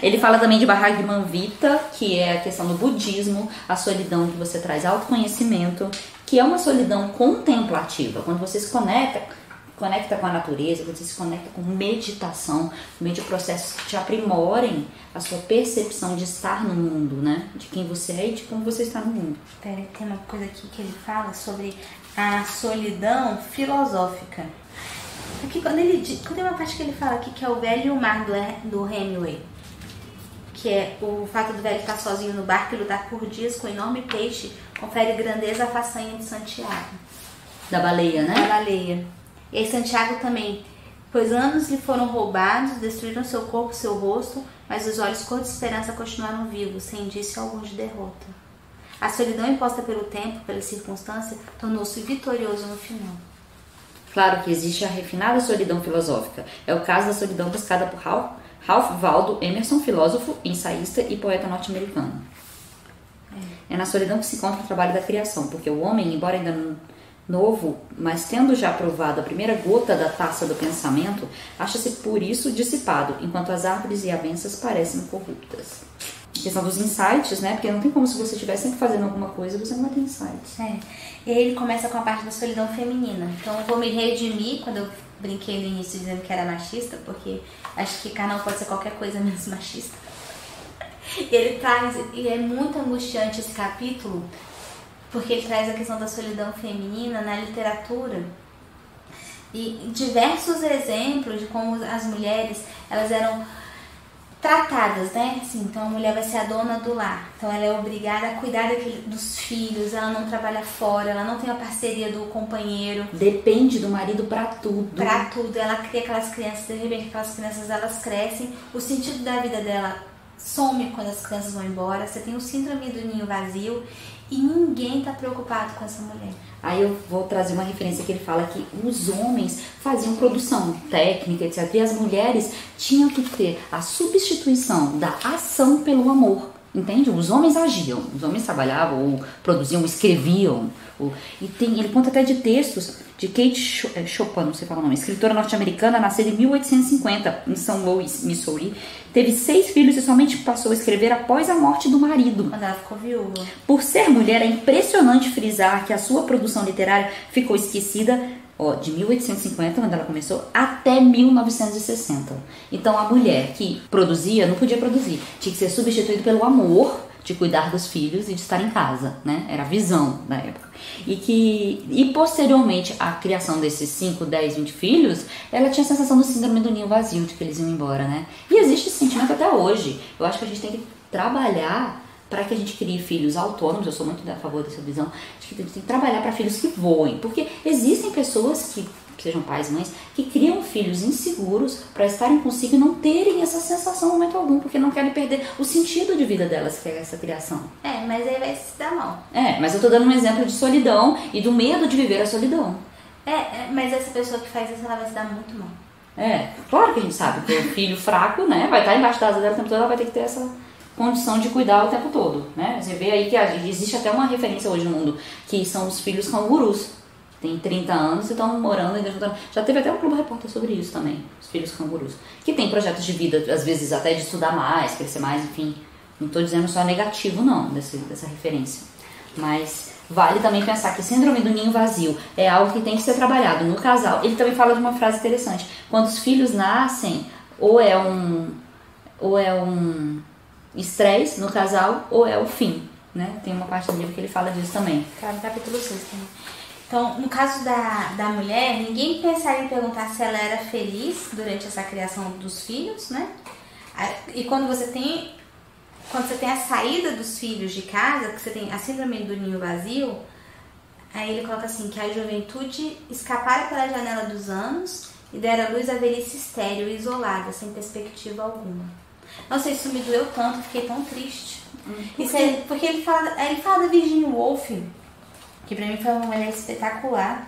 ele fala também de Bhagavad Gita, que é a questão do budismo, a solidão que você traz autoconhecimento, que é uma solidão contemplativa. Quando você se conecta com a natureza, quando você se conecta com meditação, no meio de processos que te aprimorem a sua percepção de estar no mundo, né? De quem você é e de como você está no mundo. Tem uma coisa aqui que ele fala sobre a solidão filosófica. Aqui, quando tem uma parte que ele fala aqui que é o velho e o mar do Hemingway, que é o fato do velho estar sozinho no barco e lutar por dias com um enorme peixe, confere grandeza à façanha de Santiago. Da baleia, né? Da baleia. E aí Santiago também, pois anos lhe foram roubados, destruíram seu corpo e seu rosto, mas os olhos cor de esperança continuaram vivos, sem indício algum de derrota. A solidão imposta pelo tempo, pela circunstância, tornou-se vitorioso no final. Claro que existe a refinada solidão filosófica. É o caso da solidão buscada por Ralph Waldo Emerson, filósofo, ensaísta e poeta norte-americano. É na solidão que se encontra o trabalho da criação, porque o homem, embora ainda novo, mas tendo já provado a primeira gota da taça do pensamento, acha-se por isso dissipado, enquanto as árvores e abenças parecem corruptas. A questão dos insights, né? Porque não tem como, se você estiver sempre fazendo alguma coisa, você não vai ter insights. E aí ele começa com a parte da solidão feminina. Então eu vou me redimir quando eu brinquei no início dizendo que era machista, porque acho que carnal pode ser qualquer coisa menos machista. E é muito angustiante esse capítulo, porque ele traz a questão da solidão feminina na literatura e diversos exemplos de como as mulheres, elas eram tratadas, né? Assim, então a mulher vai ser a dona do lar, então ela é obrigada a cuidar dos filhos, ela não trabalha fora, ela não tem a parceria do companheiro. Depende do marido pra tudo. Pra tudo, ela cria aquelas crianças, de repente aquelas crianças elas crescem, o sentido da vida dela some quando as crianças vão embora, você tem o síndrome do ninho vazio e ninguém tá preocupado com essa mulher. Aí eu vou trazer uma referência que ele fala que os homens faziam produção técnica, etc. E as mulheres tinham que ter a substituição da ação pelo amor. Entende? Os homens agiam, os homens trabalhavam, ou produziam, ou escreviam. Ele conta até de textos de Kate Chopin, não sei falar o nome, escritora norte-americana, nascida em 1850, em São Louis, Missouri. Teve 6 filhos e somente passou a escrever após a morte do marido. Quando ela ficou viúva. Por ser mulher, é impressionante frisar que a sua produção literária ficou esquecida de 1850, quando ela começou, até 1960. Então a mulher que produzia não podia produzir, tinha que ser substituída pelo amor de cuidar dos filhos e de estar em casa, né? Era a visão da época. E posteriormente à criação desses 5, 10, 20 filhos, ela tinha a sensação do síndrome do ninho vazio, de que eles iam embora, né? E existe esse sentimento até hoje. Eu acho que a gente tem que trabalhar para que a gente crie filhos autônomos. Eu sou muito a favor dessa visão, de que a gente tem que trabalhar para filhos que voem, porque existem pessoas que sejam pais, mães, que criam filhos inseguros para estarem consigo e não terem essa sensação em momento algum, porque não querem perder o sentido de vida delas, que é essa criação. Mas aí vai se dar mal. Mas eu tô dando um exemplo de solidão e do medo de viver a solidão. Mas essa pessoa que faz isso, ela vai se dar muito mal. Claro que a gente sabe que o filho fraco, né, vai estar embaixo da asa dela o tempo todo, ela vai ter que ter essa condição de cuidar o tempo todo, né? Você vê aí que existe até uma referência hoje no mundo, que são os filhos cangurus. Tem 30 anos e estão morando ainda. Já teve até um Globo Repórter sobre isso também, os filhos cangurus. Que tem projetos de vida, às vezes até de estudar mais, crescer mais, enfim. Não estou dizendo só negativo, não, dessa referência. Mas vale também pensar que síndrome do ninho vazio é algo que tem que ser trabalhado no casal. Ele também fala de uma frase interessante. Quando os filhos nascem, ou é um estresse no casal, ou é o fim. Né? Tem uma parte do livro que ele fala disso também. Tá no capítulo 6 também. Então, no caso da mulher, ninguém pensaria em perguntar se ela era feliz durante essa criação dos filhos, né? E quando você tem a saída dos filhos de casa, que você tem a síndrome do ninho vazio, aí ele coloca assim, que a juventude escapara pela janela dos anos e dera luz à velhice estéril e isolada, sem perspectiva alguma. Nossa, isso me doeu tanto, fiquei tão triste. Porque ele fala da Virginia Woolf, que pra mim foi uma mulher espetacular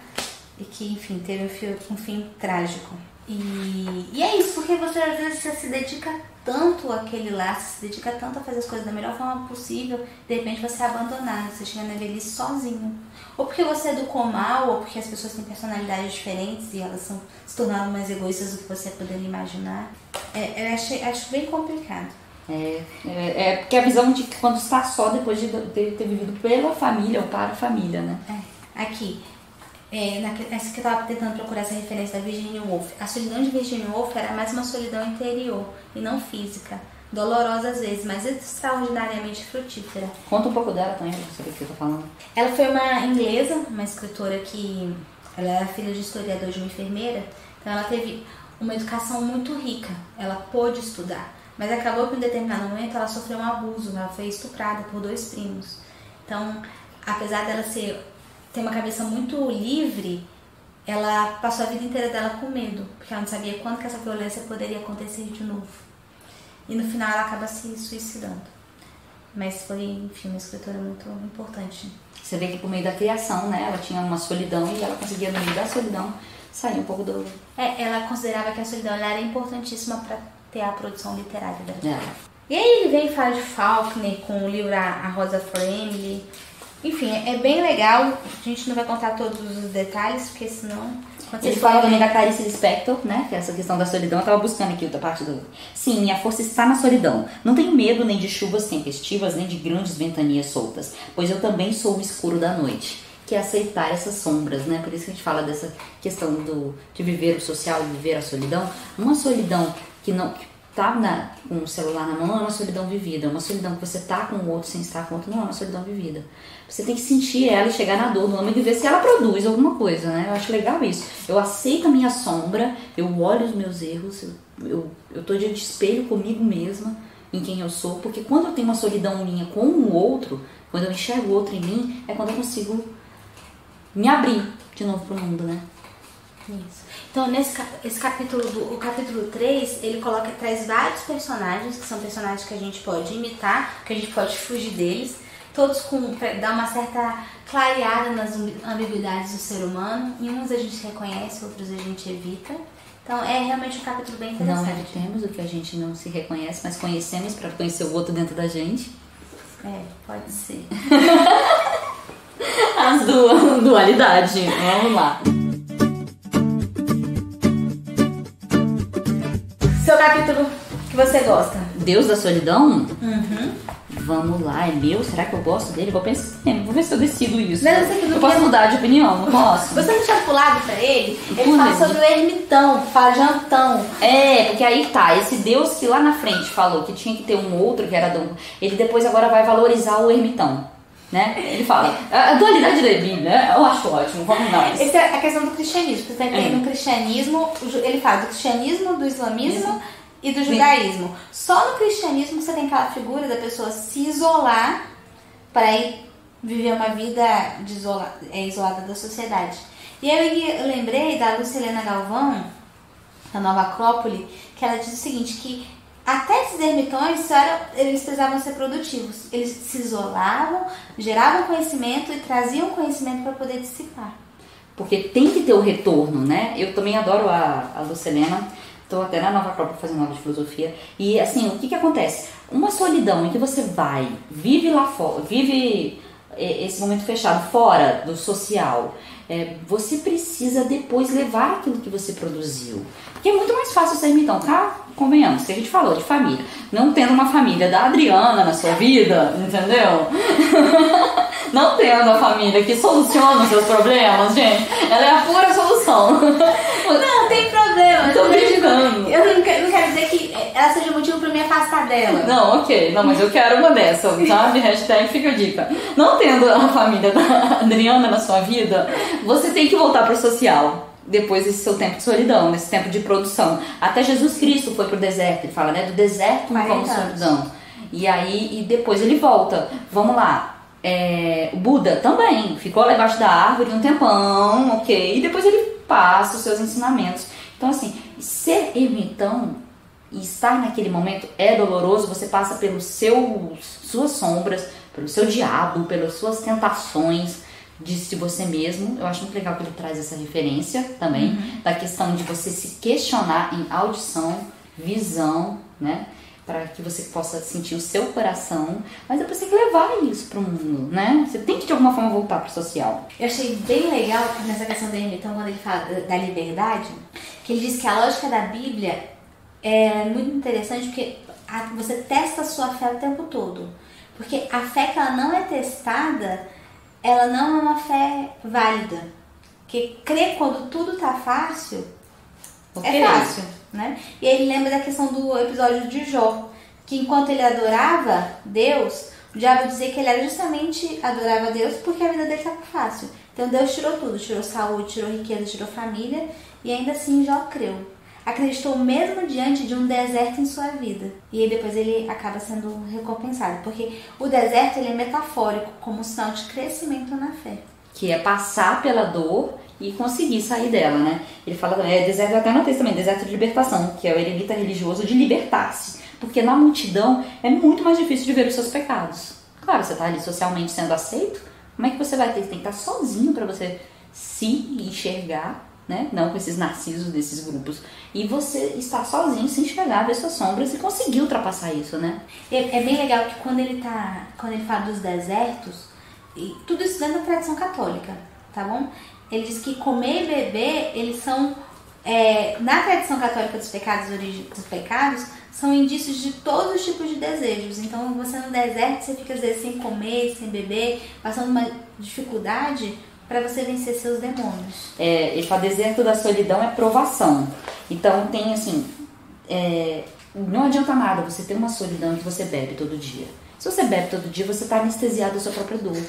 e que, enfim, teve um fim trágico. E é isso, porque você às vezes você se dedica tanto àquele laço, se dedica tanto a fazer as coisas da melhor forma possível, de repente você é abandonado, você chega na velhice sozinho. Ou porque você educou mal, ou porque as pessoas têm personalidades diferentes e elas se tornaram mais egoístas do que você poderia imaginar. Eu acho bem complicado. Porque a visão de que quando está só depois de ter vivido pela família ou para a família, né? Aqui, essa que eu estava tentando procurar essa referência da Virginia Woolf. A solidão de Virginia Woolf era mais uma solidão interior e não física. Dolorosa às vezes, mas extraordinariamente frutífera. Conta um pouco dela também, pra saber o que eu tô falando. Ela foi uma inglesa, uma escritora que... Ela era filha de historiador de uma enfermeira, então ela teve uma educação muito rica. Ela pôde estudar. Mas acabou que em um determinado momento ela sofreu um abuso, ela foi estuprada por 2 primos. Então, apesar dela ter uma cabeça muito livre, ela passou a vida inteira dela com medo, porque ela não sabia quando que essa violência poderia acontecer de novo. E no final ela acaba se suicidando. Mas foi, enfim, uma escritora muito importante. Você vê que por meio da criação, né, ela tinha uma solidão e ela conseguia, no meio da solidão, sair um pouco do... Ela considerava que a solidão ela era importantíssima para ter a produção literária dela. E aí ele vem e fala de Faulkner com o livro A Rosa for Emily. Enfim, é bem legal. A gente não vai contar todos os detalhes, porque senão... Ele fala também da Clarice Lispector, né? Que é essa questão da solidão. Eu tava buscando aqui outra parte do... Sim, minha força está na solidão. Não tenho medo nem de chuvas tempestivas, nem de grandes ventanias soltas, pois eu também sou o escuro da noite. Que é aceitar essas sombras, né? Por isso que a gente fala dessa questão de viver o social, de viver a solidão. Uma solidão que não... tá com o celular na mão é uma solidão vivida. Uma solidão que você tá com o outro sem estar com o outro não é uma solidão vivida. Você tem que sentir ela e chegar na dor do homem e ver se ela produz alguma coisa, né? Eu acho legal isso. Eu aceito a minha sombra, eu olho os meus erros, eu tô de espelho comigo mesma, em quem eu sou, porque quando eu tenho uma solidão minha com o outro, quando eu enxergo o outro em mim, é quando eu consigo me abrir de novo pro mundo, né? Isso. Então, esse capítulo, o capítulo 3, ele traz vários personagens, que são personagens que a gente pode imitar, que a gente pode fugir deles, todos pra dar uma certa clareada nas ambiguidades do ser humano. E uns a gente reconhece, outros a gente evita. Então, é realmente um capítulo bem interessante. Não temos o que a gente não se reconhece, mas conhecemos para conhecer o outro dentro da gente. Pode ser. As dualidade. Vamos lá. Seu capítulo que você gosta? Deus da Solidão? Uhum. vamos lá, é meu? Será que eu gosto dele? Vou pensar, vou ver se eu decido isso. Não, você que não eu posso quer- mudar de opinião, não posso? Você não tinha pulado pra ele? Ele Pulei. fala sobre o ermitão, fajantão. É, porque aí tá, esse Deus que lá na frente falou que tinha que ter um outro que era ele depois agora vai valorizar o ermitão, né? Ele fala, a dualidade da Bíblia, né? Eu acho ótimo, vamos lá. Essa é a questão do cristianismo. Porque tem no cristianismo, ele fala do cristianismo, do islamismo e do judaísmo. Só no cristianismo você tem aquela figura da pessoa se isolar para ir viver uma vida isolada da sociedade. E aí eu lembrei da Lucilena Galvão, da Nova Acrópole, que ela diz o seguinte, que até esses ermitões eles precisavam ser produtivos. Eles se isolavam, geravam conhecimento e traziam conhecimento para poder dissipar. Porque tem que ter o retorno, né? Eu também adoro a Lucilena. Estou até na Nova Acrópole fazendo aula de filosofia. E assim, o que acontece? Uma solidão em que você vai, vive lá fora, vive esse momento fechado, fora do social, você precisa depois levar aquilo que você produziu. Porque é muito mais fácil ser ermitão, tá? Convenhamos, que a gente falou de família. Não tendo uma família da Adriana na sua vida, entendeu? Não tendo a família que soluciona os seus problemas, gente. Ela é a pura solução. Não tem problema. Tô brincando. Eu não quero dizer que ela seja motivo pra me afastar dela. Não, ok. Não, mas eu quero uma dessa, sabe? Hashtag fica a dica. Não tendo a família da Adriana na sua vida, você tem que voltar pro social. Depois desse seu tempo de solidão, nesse tempo de produção. Até Jesus Cristo foi pro deserto. Ele fala, né? Do deserto vamos solidão. E aí, depois ele volta. Vamos lá. O Buda também ficou lá embaixo da árvore um tempão, ok? E depois ele passa os seus ensinamentos. Então, assim, ser ermitão e estar naquele momento é doloroso. Você passa pelos suas sombras, pelo seu diabo, pelas suas tentações de você mesmo. Eu acho muito legal que ele traz essa referência também, da questão de você se questionar em audição, visão, né? Para que você possa sentir o seu coração, mas depois você tem que levar isso pro mundo, né? Você tem que de alguma forma voltar pro social. Eu achei bem legal nessa questão do ermitão, quando ele fala da liberdade, que ele diz que a lógica da Bíblia é muito interessante, porque você testa a sua fé o tempo todo. Porque a fé que ela não é testada, ela não é uma fé válida. Porque crer quando tudo tá fácil, é fácil, né? E aí ele lembra da questão do episódio de Jó, que enquanto ele adorava Deus, o diabo dizia que ele era justamente adorava a Deus porque a vida dele estava fácil. Então Deus tirou tudo, tirou saúde, tirou riqueza, tirou família, e ainda assim Jó creu. Acreditou mesmo diante de um deserto em sua vida. E aí depois ele acaba sendo recompensado, porque o deserto ele é metafórico, como sinal de crescimento na fé. Que é passar pela dor e conseguir sair dela, né? Ele fala também, deserto, até notei também, deserto de libertação, que é o eremita religioso de libertar-se. Porque na multidão é muito mais difícil de ver os seus pecados. Claro, você tá ali socialmente sendo aceito, como é que você vai ter? Você tem que estar sozinho para você se enxergar, né? Não com esses narcisos desses grupos. E você está sozinho, se enxergar, ver suas sombras e conseguir ultrapassar isso, né? É bem legal que quando ele fala dos desertos, e tudo isso dentro da tradição católica, tá bom? Ele diz que comer e beber, eles são, na tradição católica dos pecados, são indícios de todos os tipos de desejos. Então, você no deserto, você fica às vezes sem comer, sem beber, passando uma dificuldade para você vencer seus demônios. Ele fala, deserto da solidão é provação. Então, tem assim, não adianta nada você ter uma solidão que você bebe todo dia. Se você bebe todo dia, você está anestesiado da sua própria dor.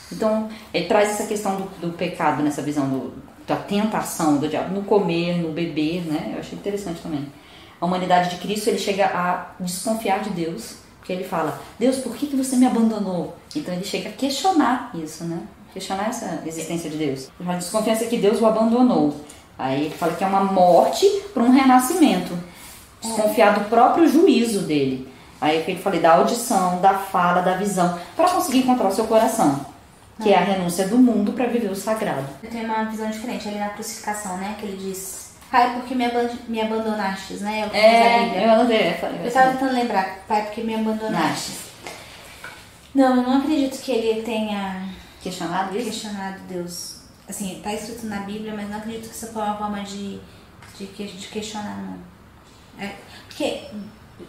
Então, ele traz essa questão do pecado, nessa visão da tentação do diabo, no comer, no beber, né? Eu achei interessante também. A humanidade de Cristo, ele chega a desconfiar de Deus, porque ele fala, Deus, por que você me abandonou? Então, ele chega a questionar isso, né? Questionar essa existência de Deus. Ele fala, desconfiança que Deus o abandonou. Aí ele fala que é uma morte para um renascimento. Desconfiar do próprio juízo dele. Aí ele fala da audição, da fala, da visão, para conseguir encontrar o seu coração. Que é a renúncia do mundo para viver o sagrado. Eu tenho uma visão diferente ali na crucificação, né? Que ele diz, Pai, porque me abandonastes, né? É o que diz a Bíblia. Eu anotei. Eu estava tentando lembrar, Pai, porque me abandonastes. Não, eu não acredito que ele tenha questionado isso? Questionado Deus. Assim, tá escrito na Bíblia, mas não acredito que isso foi uma forma de questionar, não. Porque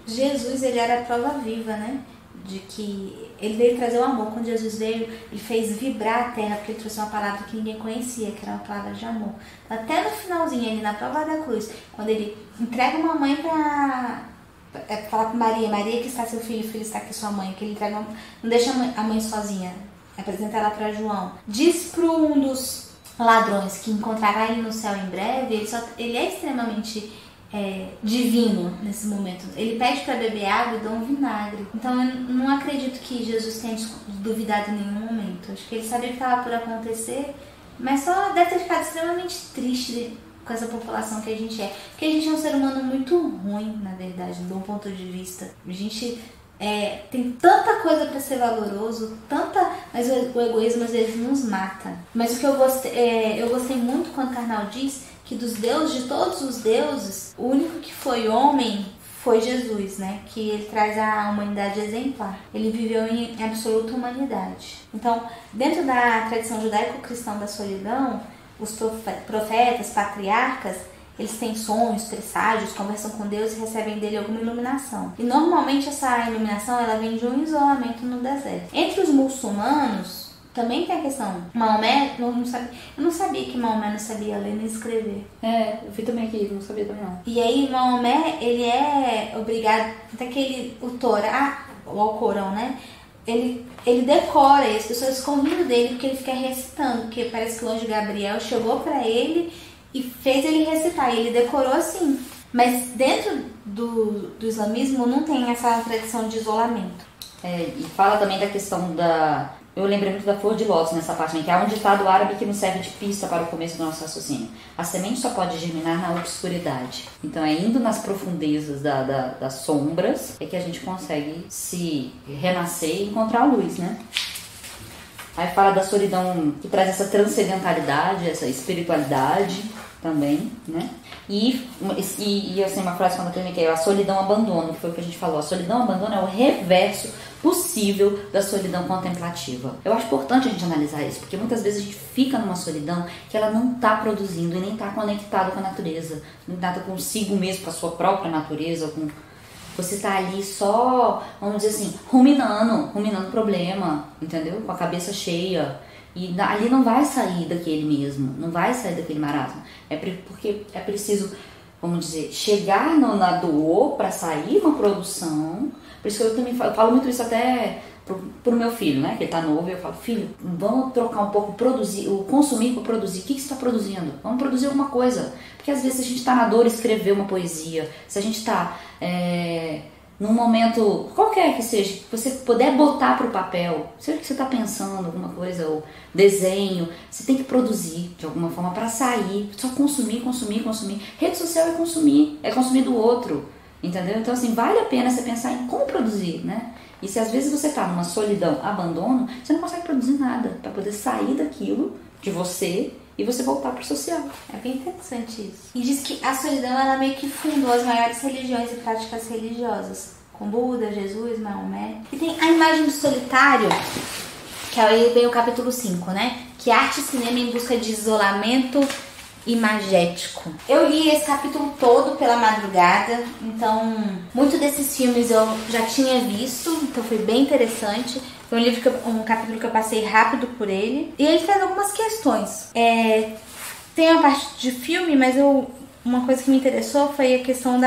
Jesus, ele era a prova viva, né? de que ele veio trazer o amor. Quando Jesus veio, ele fez vibrar a terra, porque ele trouxe uma palavra que ninguém conhecia, que era uma palavra de amor. Até no finalzinho, ali na prova da cruz, quando ele entrega uma mãe para falar para Maria, Maria que está seu filho, filho está aqui sua mãe, que ele entrega, não deixa a mãe sozinha, apresenta ela para João. Diz para um dos ladrões que encontrará ele no céu em breve, ele é extremamente divino nesse momento. Ele pede para beber água e dá um vinagre. Então eu não acredito que Jesus tenha duvidado em nenhum momento. Acho que ele sabia que estava por acontecer, mas só deve ter ficado extremamente triste com essa população que a gente é. Porque a gente é um ser humano muito ruim, na verdade, de um ponto de vista. A gente tem tanta coisa para ser valoroso, mas o egoísmo às vezes nos mata. Mas o que eu gostei muito quando Karnal diz que dos deuses, de todos os deuses, o único que foi homem foi Jesus, né? Que ele traz a humanidade exemplar. Ele viveu em absoluta humanidade. Então, dentro da tradição judaico-cristã da solidão, os profetas, patriarcas, eles têm sonhos, presságios, conversam com Deus e recebem dele alguma iluminação. E normalmente essa iluminação ela vem de um isolamento no deserto. Entre os muçulmanos, também tem a questão. Maomé, eu não sabia que Maomé não sabia ler nem escrever. Eu vi também aqui, não sabia também não. E aí Maomé, ele é obrigado, até que o Torá, o Alcorão, né? Ele decora, e as pessoas ficam rindo dele porque ele fica recitando, porque parece que o anjo Gabriel chegou pra ele e fez ele recitar, e ele decorou assim. Mas dentro do islamismo não tem essa tradição de isolamento. E fala também da questão da... Eu lembrei muito da flor de lótus nessa parte, né? Que há um ditado árabe que nos serve de pista para o começo do nosso raciocínio. A semente só pode germinar na obscuridade. Então é indo nas profundezas das sombras é que a gente consegue se renascer e encontrar a luz, né? Aí fala da solidão que traz essa transcendentalidade, essa espiritualidade também, né? E assim, uma frase quando eu terminei, que é a solidão abandono, que foi o que a gente falou. A solidão abandono é o reverso possível da solidão contemplativa. Eu acho importante a gente analisar isso, porque muitas vezes a gente fica numa solidão que ela não está produzindo e nem está conectada com a natureza, não está consigo mesmo, com a sua própria natureza, com... Você está ali só, vamos dizer assim, ruminando o problema, entendeu? Com a cabeça cheia. E ali não vai sair daquele mesmo, não vai sair daquele marasmo. Porque é preciso, vamos dizer, chegar na dor para sair uma produção. Por isso que eu falo muito isso até pro meu filho, né? Que ele tá novo, e eu falo, filho, vamos trocar um pouco o consumir por produzir. O que você está produzindo? Vamos produzir alguma coisa. Porque às vezes a gente tá na dor, escrever uma poesia. Se a gente tá num momento, qualquer que seja, que você puder botar pro papel, seja que você tá pensando alguma coisa, ou desenho, você tem que produzir de alguma forma para sair. Só consumir. Rede social é consumir do outro, entendeu? Então assim, vale a pena você pensar em como produzir, né? E se às vezes você tá numa solidão, abandono, você não consegue produzir nada para poder sair daquilo de você e você voltar pro social. É bem interessante isso. E diz que a solidão, ela meio que fundou as maiores religiões e práticas religiosas, com Buda, Jesus, Maomé. E tem a imagem do solitário, que aí vem o capítulo 5, né? Que arte e cinema em busca de isolamento imagético. Eu li esse capítulo todo pela madrugada, então muito desses filmes eu já tinha visto, então foi bem interessante. Foi um capítulo que eu passei rápido por ele. E ele traz algumas questões. Tem uma parte de filme, mas uma coisa que me interessou foi a questão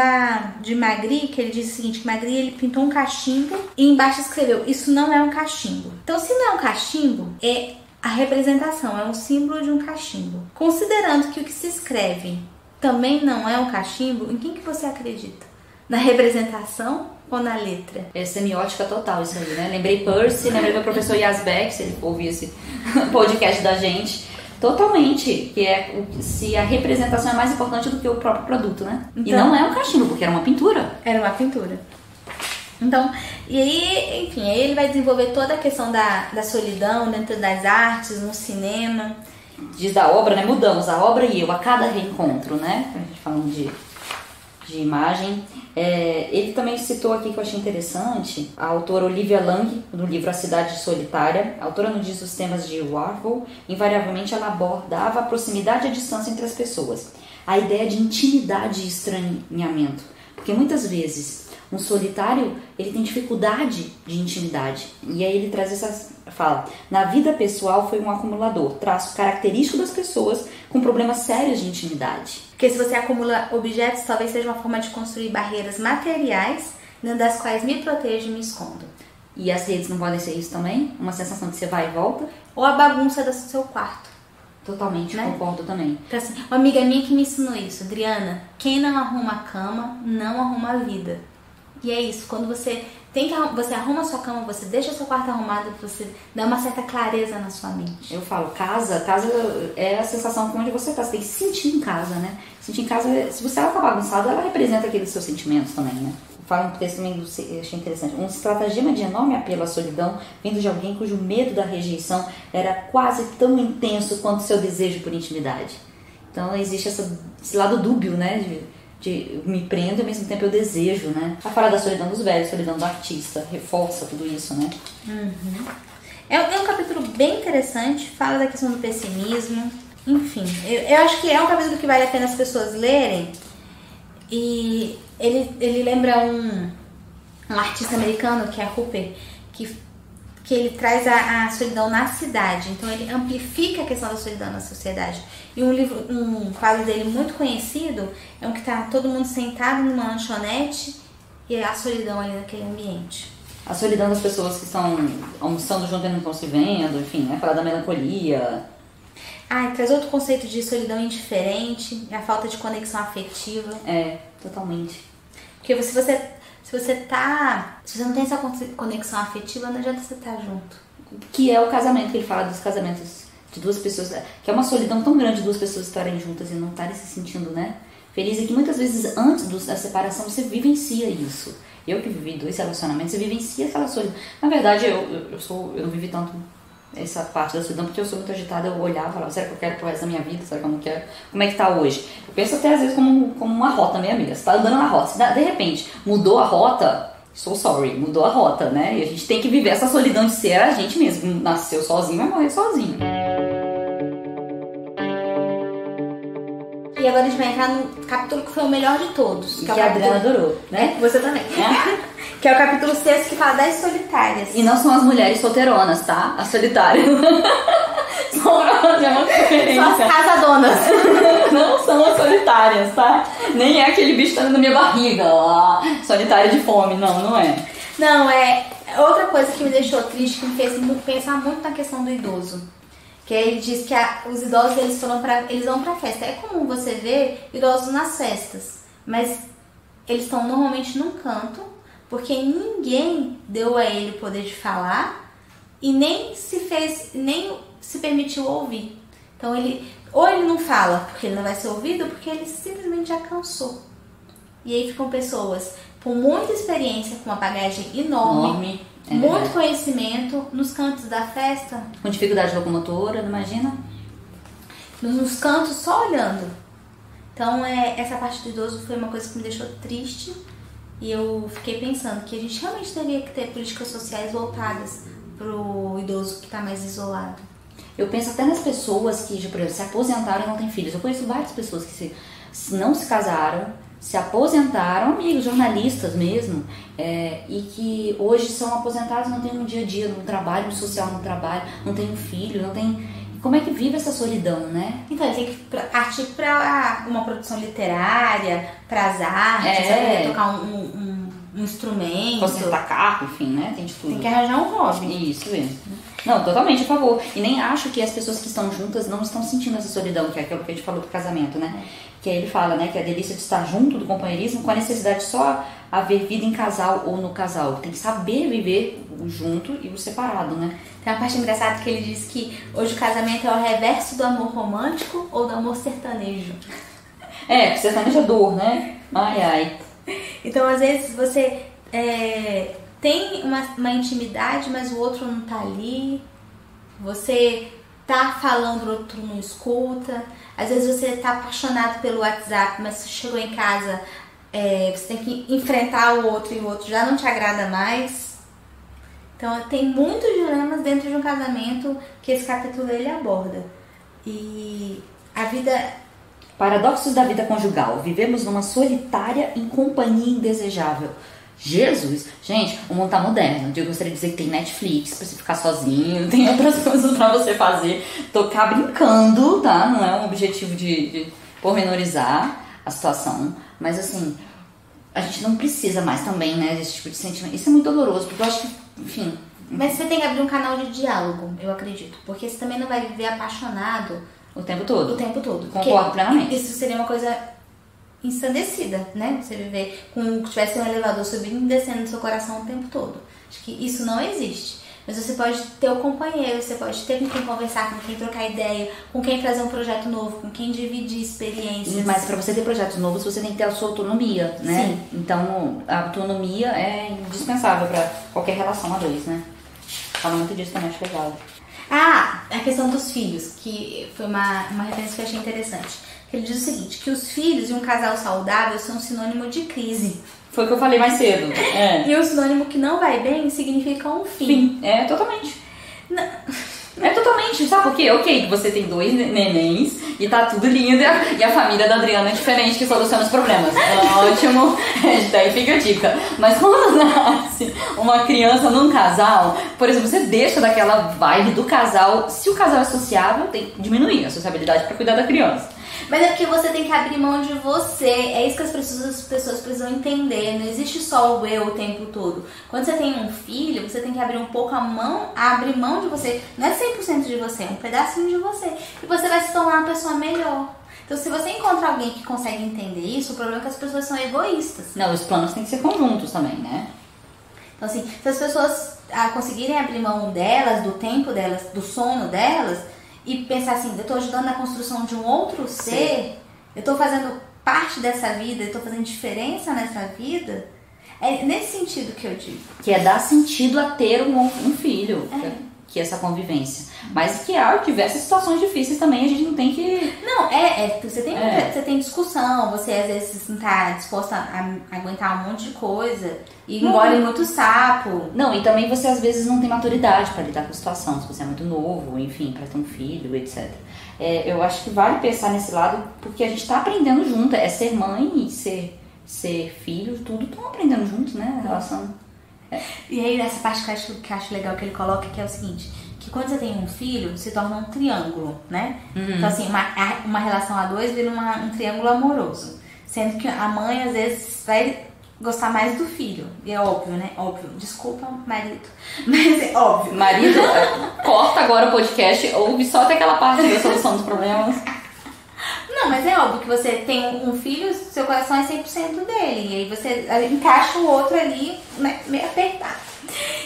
de Magritte, que ele disse o seguinte, que Magritte ele pintou um cachimbo e embaixo escreveu, isso não é um cachimbo. Então se não é um cachimbo, é a representação, é um símbolo de um cachimbo. Considerando que o que se escreve também não é um cachimbo, em quem que você acredita? Na representação ou na letra? É semiótica total isso aí, né? Lembrei Percy, lembrei do professor Yazbek, se ele ouvir esse podcast da gente. Totalmente, que se a representação é mais importante do que o próprio produto, né? Então, e não é um cachimbo, porque era uma pintura. Era uma pintura. Então, e aí, enfim, aí ele vai desenvolver toda a questão da solidão dentro das artes, no cinema. Diz da obra, né? Mudamos a obra e eu a cada reencontro, né? A gente falando de imagem. Ele também citou aqui, que eu achei interessante, a autora Olivia Lang, no livro A Cidade Solitária. A autora nos diz os temas de Warhol. Invariavelmente ela abordava a proximidade e a distância entre as pessoas. A ideia de intimidade e estranhamento. Porque muitas vezes Um solitário, ele tem dificuldade de intimidade. E aí ele traz fala, na vida pessoal foi um acumulador, traço característico das pessoas com problemas sérios de intimidade. Porque se você acumula objetos, talvez seja uma forma de construir barreiras materiais, dentro das quais me protejo e me escondo. E as redes não podem ser isso também? Uma sensação que você vai e volta? Ou a bagunça do seu quarto. Totalmente, né? Concordo também. Então, assim, uma amiga minha que me ensinou isso, Adriana, quem não arruma a cama, não arruma a vida. E é isso, quando você você arruma a sua cama, você deixa o seu quarto arrumado, você dá uma certa clareza na sua mente. Eu falo, casa é a sensação de onde você tá, você tem que se sentir em casa, né? Sentir em casa, se você tá bagunçada, ela representa aqueles seus sentimentos também, né? Fala um texto também, eu achei interessante. Um estratagema de enorme apelo à solidão, vindo de alguém cujo medo da rejeição era quase tão intenso quanto seu desejo por intimidade. Então existe esse lado dúbio, né? De me prendo e ao mesmo tempo eu desejo, né? A fala da solidão dos velhos, solidão do artista, reforça tudo isso, né? Uhum. É um capítulo bem interessante, fala da questão do pessimismo, enfim. Eu acho que é um capítulo que vale a pena as pessoas lerem. E ele lembra um artista americano, que é Hooper, que ele traz a solidão na cidade. Então ele amplifica a questão da solidão na sociedade. E um quadro dele muito conhecido é um que tá todo mundo sentado numa lanchonete e a solidão ali naquele ambiente. A solidão das pessoas que estão almoçando junto e não estão se vendo, enfim, né? Falar da melancolia. Traz outro conceito de solidão indiferente, a falta de conexão afetiva. É, totalmente. Porque se você não tem essa conexão afetiva, não adianta você estar junto. Que é o casamento, que ele fala dos casamentos de duas pessoas, que é uma solidão tão grande duas pessoas estarem juntas e não estarem se sentindo, né, felizes, que muitas vezes antes da separação você vivencia isso. Eu que vivi 2 relacionamentos, você vivencia aquela solidão. Na verdade, eu não vivi tanto essa parte da solidão, porque eu sou muito agitada, eu olhava e falava, será que eu quero pro resto da minha vida? Será que eu não quero? Como é que tá hoje? Eu penso até às vezes como uma rota meio amiga. Você tá andando na rota, de repente mudou a rota, mudou a rota, né? E a gente tem que viver essa solidão de ser a gente mesmo. Nasceu sozinho, vai morrer sozinho. E agora a gente vai entrar no capítulo que foi o melhor de todos. Que a Adriana adorou, né? Você também. Que é o capítulo 6, que fala das solitárias. E não são as mulheres solteironas, tá? As solitárias. Só pra fazer uma diferença. São as casadonas. Não são as solitárias, tá? Nem é aquele bicho que tá na minha barriga, ó, solitária de fome. Não é. Não, é outra coisa que me deixou triste, que me fez pensar muito na questão do idoso. Que ele diz que os idosos, eles vão pra festa. É comum você ver idosos nas festas, mas eles estão normalmente num canto, porque ninguém deu a ele o poder de falar e nem se permitiu ouvir. Então ele não fala porque ele não vai ser ouvido, ou porque ele simplesmente já cansou. E aí ficam pessoas com muita experiência, com uma bagagem enorme. Muito conhecimento nos cantos da festa. Com dificuldade locomotora, não imagina? Nos cantos, só olhando. Então, essa parte do idoso foi uma coisa que me deixou triste. E eu fiquei pensando que a gente realmente teria que ter políticas sociais voltadas pro idoso que está mais isolado. Eu penso até nas pessoas que, por exemplo, se aposentaram e não têm filhos. Eu conheço várias pessoas que não se casaram, se aposentaram, amigos, jornalistas mesmo, e que hoje são aposentados, não tem um dia a dia no trabalho, no social no trabalho, não tem um filho, não tem... Como é que vive essa solidão, né? Então, ele tem que partir para uma produção literária, para as artes, saber tocar um instrumento. Consertar carro, enfim, né? Tem de tudo. Tem que arranjar um hobby. Isso mesmo. Não, totalmente a favor. E nem acho que as pessoas que estão juntas não estão sentindo essa solidão, que é aquilo que a gente falou do casamento, né? Que aí ele fala, né, que a delícia de estar junto do companheirismo, com a necessidade de só haver vida em casal ou no casal. Tem que saber viver o junto e o separado, né? Tem uma parte engraçada que ele diz que hoje o casamento é o reverso do amor romântico ou do amor sertanejo. Sertanejo é dor, né? Ai. Então, às vezes, você tem uma intimidade, mas o outro não tá ali. Você tá falando, o outro não escuta. Às vezes você tá apaixonado pelo WhatsApp, mas você chegou em casa, você tem que enfrentar o outro e o outro já não te agrada mais. Então, tem muitos dilemas dentro de um casamento que esse capítulo ele aborda. E a vida... Paradoxos da vida conjugal. Vivemos numa solitária incompanhia indesejável. Jesus, gente, o mundo tá moderno. Eu gostaria de dizer que tem Netflix pra você ficar sozinho, tem outras coisas pra você fazer. Tocar brincando, tá? Não é um objetivo de pormenorizar a situação. Mas assim, a gente não precisa mais também, né, desse tipo de sentimento. Isso é muito doloroso, porque eu acho que, enfim... Mas você tem que abrir um canal de diálogo, eu acredito. Porque você também não vai viver apaixonado o tempo todo. O tempo todo. Concordo plenamente. Isso seria uma coisa ensandecida, né? Você viver como se tivesse um elevador subindo e descendo no seu coração o tempo todo. Acho que isso não existe. Mas você pode ter o companheiro, você pode ter com quem conversar, com quem trocar ideia, com quem fazer um projeto novo, com quem dividir experiências. Mas para você ter projetos novos, você tem que ter a sua autonomia, né? Sim. Então, a autonomia é indispensável para qualquer relação a dois, né? Fala muito disso também, acho legal. Ah, a questão dos filhos, que foi uma referência que eu achei interessante. Ele diz o seguinte, que os filhos e um casal saudável são sinônimo de crise. Foi o que eu falei mais cedo. É. E o sinônimo que não vai bem significa um fim. É, totalmente. Não. É totalmente, sabe por quê? Ok, que você tem 2 nenéns e tá tudo lindo e a família da Adriana é diferente, que soluciona os problemas. Ótimo, daí fica a dica. Mas quando nasce uma criança num casal, por exemplo, você deixa daquela vibe do casal, se o casal é sociável, tem que diminuir a sociabilidade pra cuidar da criança. Mas é porque você tem que abrir mão de você. É isso que as pessoas precisam entender. Não existe só o eu o tempo todo. Quando você tem um filho, você tem que abrir um pouco abrir mão de você. Não é 100% de você, é um pedacinho de você. E você vai se tornar uma pessoa melhor. Então, se você encontra alguém que consegue entender isso, o problema é que as pessoas são egoístas. Não, os planos têm que ser conjuntos também, né? Então, assim, se as pessoas conseguirem abrir mão delas, do tempo delas, do sono delas, e pensar assim, eu tô ajudando na construção de um outro ser, eu tô fazendo parte dessa vida, eu tô fazendo diferença nessa vida, é nesse sentido que eu digo. Que é dar sentido a ter um filho, que é essa convivência. Mas que há diversas situações difíceis também, a gente não tem que... Não, você tem discussão, você às vezes não tá disposta a aguentar um monte de coisa, e engole muito sapo. Não, e também você às vezes não tem maturidade para lidar com a situação, se você é muito novo, enfim, para ter um filho, etc. Eu acho que vale pensar nesse lado, porque a gente tá aprendendo junto, ser mãe e ser filho, tudo estão aprendendo junto, né, a relação. E aí, nessa parte que eu acho legal que ele coloca, que é o seguinte, que quando você tem um filho, se torna um triângulo, né? Uhum. Então, assim, uma relação a dois vira um triângulo amoroso. Sendo que a mãe, às vezes, vai gostar mais do filho. E é óbvio, né? Óbvio. Desculpa, marido. Mas é óbvio. Marido, corta agora o podcast, ouve só até aquela parte da solução dos problemas. Não, mas é óbvio que você tem um filho, seu coração é 100% dele. E aí você encaixa o outro ali, né, meio apertado.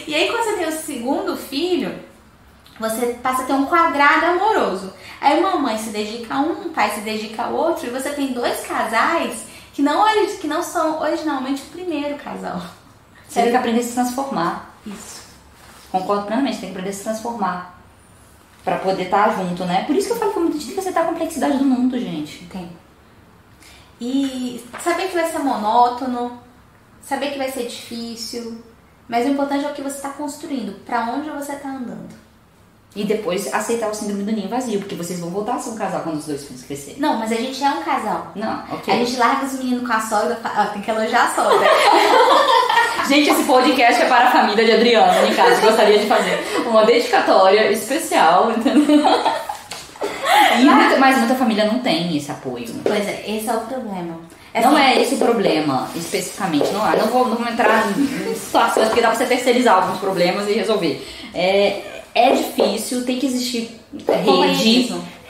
E aí quando você tem o segundo filho, você passa a ter um quadrado amoroso. Aí uma mãe se dedica a um pai se dedica ao outro, e você tem 2 casais que não são originalmente o primeiro casal. Você tem que aprender a se transformar. Isso. Concordo plenamente, tem que aprender a se transformar. Pra poder estar junto, né? Por isso que eu falo que muito tem que aceitar a complexidade do mundo, gente. Tem. E saber que vai ser monótono, saber que vai ser difícil, mas o importante é o que você está construindo, pra onde você está andando. E depois aceitar o síndrome do ninho vazio, porque vocês vão voltar a ser um casal quando os 2 filhos crescerem. Não, mas a gente é um casal. Não, ok. A gente larga os meninos com a sogra, tem que elogiar a sogra. Gente, esse podcast é para a família de Adriana, em casa. Gostaria de fazer uma dedicatória especial, entendeu? Mas muita família não tem esse apoio. Pois é, esse é o problema. Não é esse o problema, especificamente. Não vou entrar em situações, porque dá pra você terceirizar alguns problemas e resolver. É difícil, tem que existir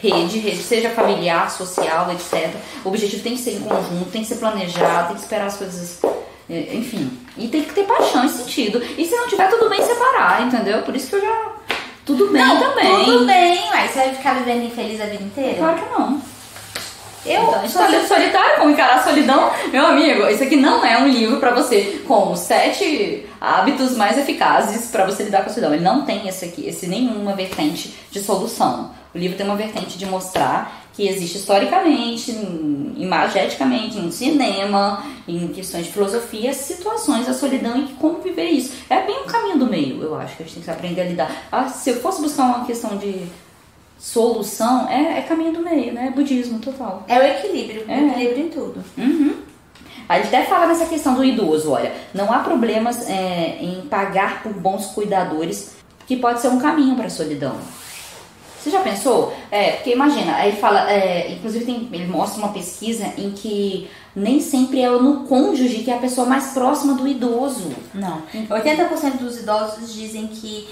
rede, seja familiar, social, etc. O objetivo tem que ser em conjunto, tem que ser planejado, tem que esperar as coisas... Enfim, e tem que ter paixão e sentido. E se não tiver, tudo bem separar, entendeu? Por isso que eu já... Tudo bem também. Tudo bem, mas você vai ficar vivendo infeliz a vida inteira? Claro que não. Então, a gente tá sendo solitário, como encarar a solidão. Meu amigo, isso aqui não é um livro pra você com 7 hábitos mais eficazes pra você lidar com a solidão. Ele não tem esse nenhuma vertente de solução. O livro tem uma vertente de mostrar que existe historicamente, imageticamente, no cinema, em questões de filosofia, situações da solidão e como viver isso. É bem um caminho do meio, eu acho, que a gente tem que aprender a lidar. Se eu fosse buscar uma questão de solução, é caminho do meio, né? É budismo total. É o equilíbrio, equilíbrio em tudo. Uhum. Aí ele até fala nessa questão do idoso, olha, não há problemas em pagar por bons cuidadores, que pode ser um caminho para a solidão. Você já pensou? Porque imagina, aí ele fala, inclusive ele mostra uma pesquisa em que nem sempre é no cônjuge que é a pessoa mais próxima do idoso. Não. 80% dos idosos dizem que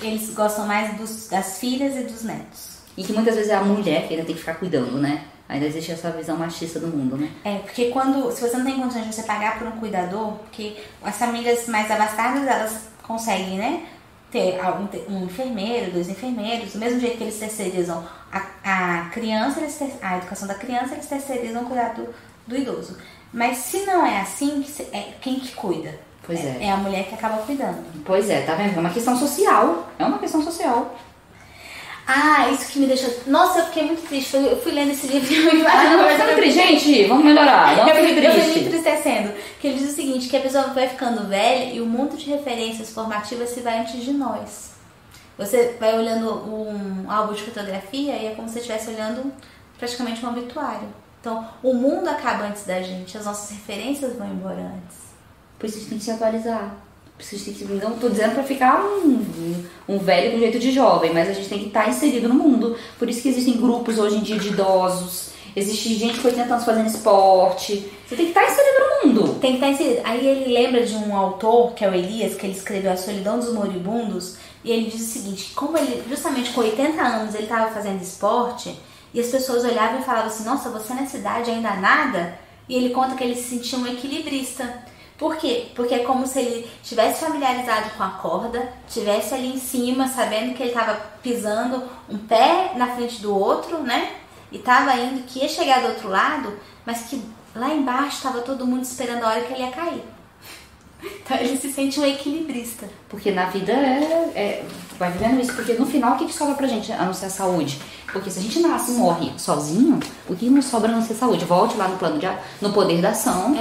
eles gostam mais das filhas e dos netos. E que muitas vezes é a mulher que ainda tem que ficar cuidando, né? Ainda existe essa visão machista do mundo, né? Porque se você não tem condições de você pagar por um cuidador, porque as famílias mais abastadas, elas conseguem, né? Ter um enfermeiro, 2 enfermeiros, do mesmo jeito que eles terceirizam a educação da criança, eles terceirizam o cuidado do idoso. Mas se não é assim, quem que cuida? Pois é. É a mulher que acaba cuidando. Pois é, tá vendo? É uma questão social. É uma questão social. Isso que me deixou... Nossa, eu fiquei muito triste. Eu fui lendo esse livro e gente, vamos melhorar. Não eu fui triste. me entristecendo. Que ele diz o seguinte, que a pessoa vai ficando velha e o mundo de referências formativas se vai antes de nós. Você vai olhando um álbum de fotografia e é como se você estivesse olhando praticamente um obituário. Então, o mundo acaba antes da gente, as nossas referências vão embora antes. Por isso a gente tem que se atualizar. Não estou dizendo para ficar um velho com jeito de jovem, mas a gente tem que estar inserido no mundo. Por isso que existem grupos hoje em dia de idosos, existe gente com 80 anos fazendo esporte. Você tem que estar inserido no mundo. Tem que estar inserido. Aí ele lembra de um autor, que é o Elias, que ele escreveu A Solidão dos Moribundos, e ele diz o seguinte, como ele, justamente com 80 anos, ele estava fazendo esporte, e as pessoas olhavam e falavam assim, nossa, você nessa idade ainda nada? E ele conta que ele se sentia um equilibrista. Por quê? Porque é como se ele tivesse familiarizado com a corda, tivesse ali em cima, sabendo que ele estava pisando um pé na frente do outro, né? E estava indo, que ia chegar do outro lado, mas que lá embaixo estava todo mundo esperando a hora que ele ia cair. Então ele se sente um equilibrista. Porque na vida vai vivendo isso, porque no final o que sobra pra gente, a não ser a saúde? Porque se a gente nasce e morre sozinho, o que nos sobra a não ser saúde? Volte lá no poder da ação,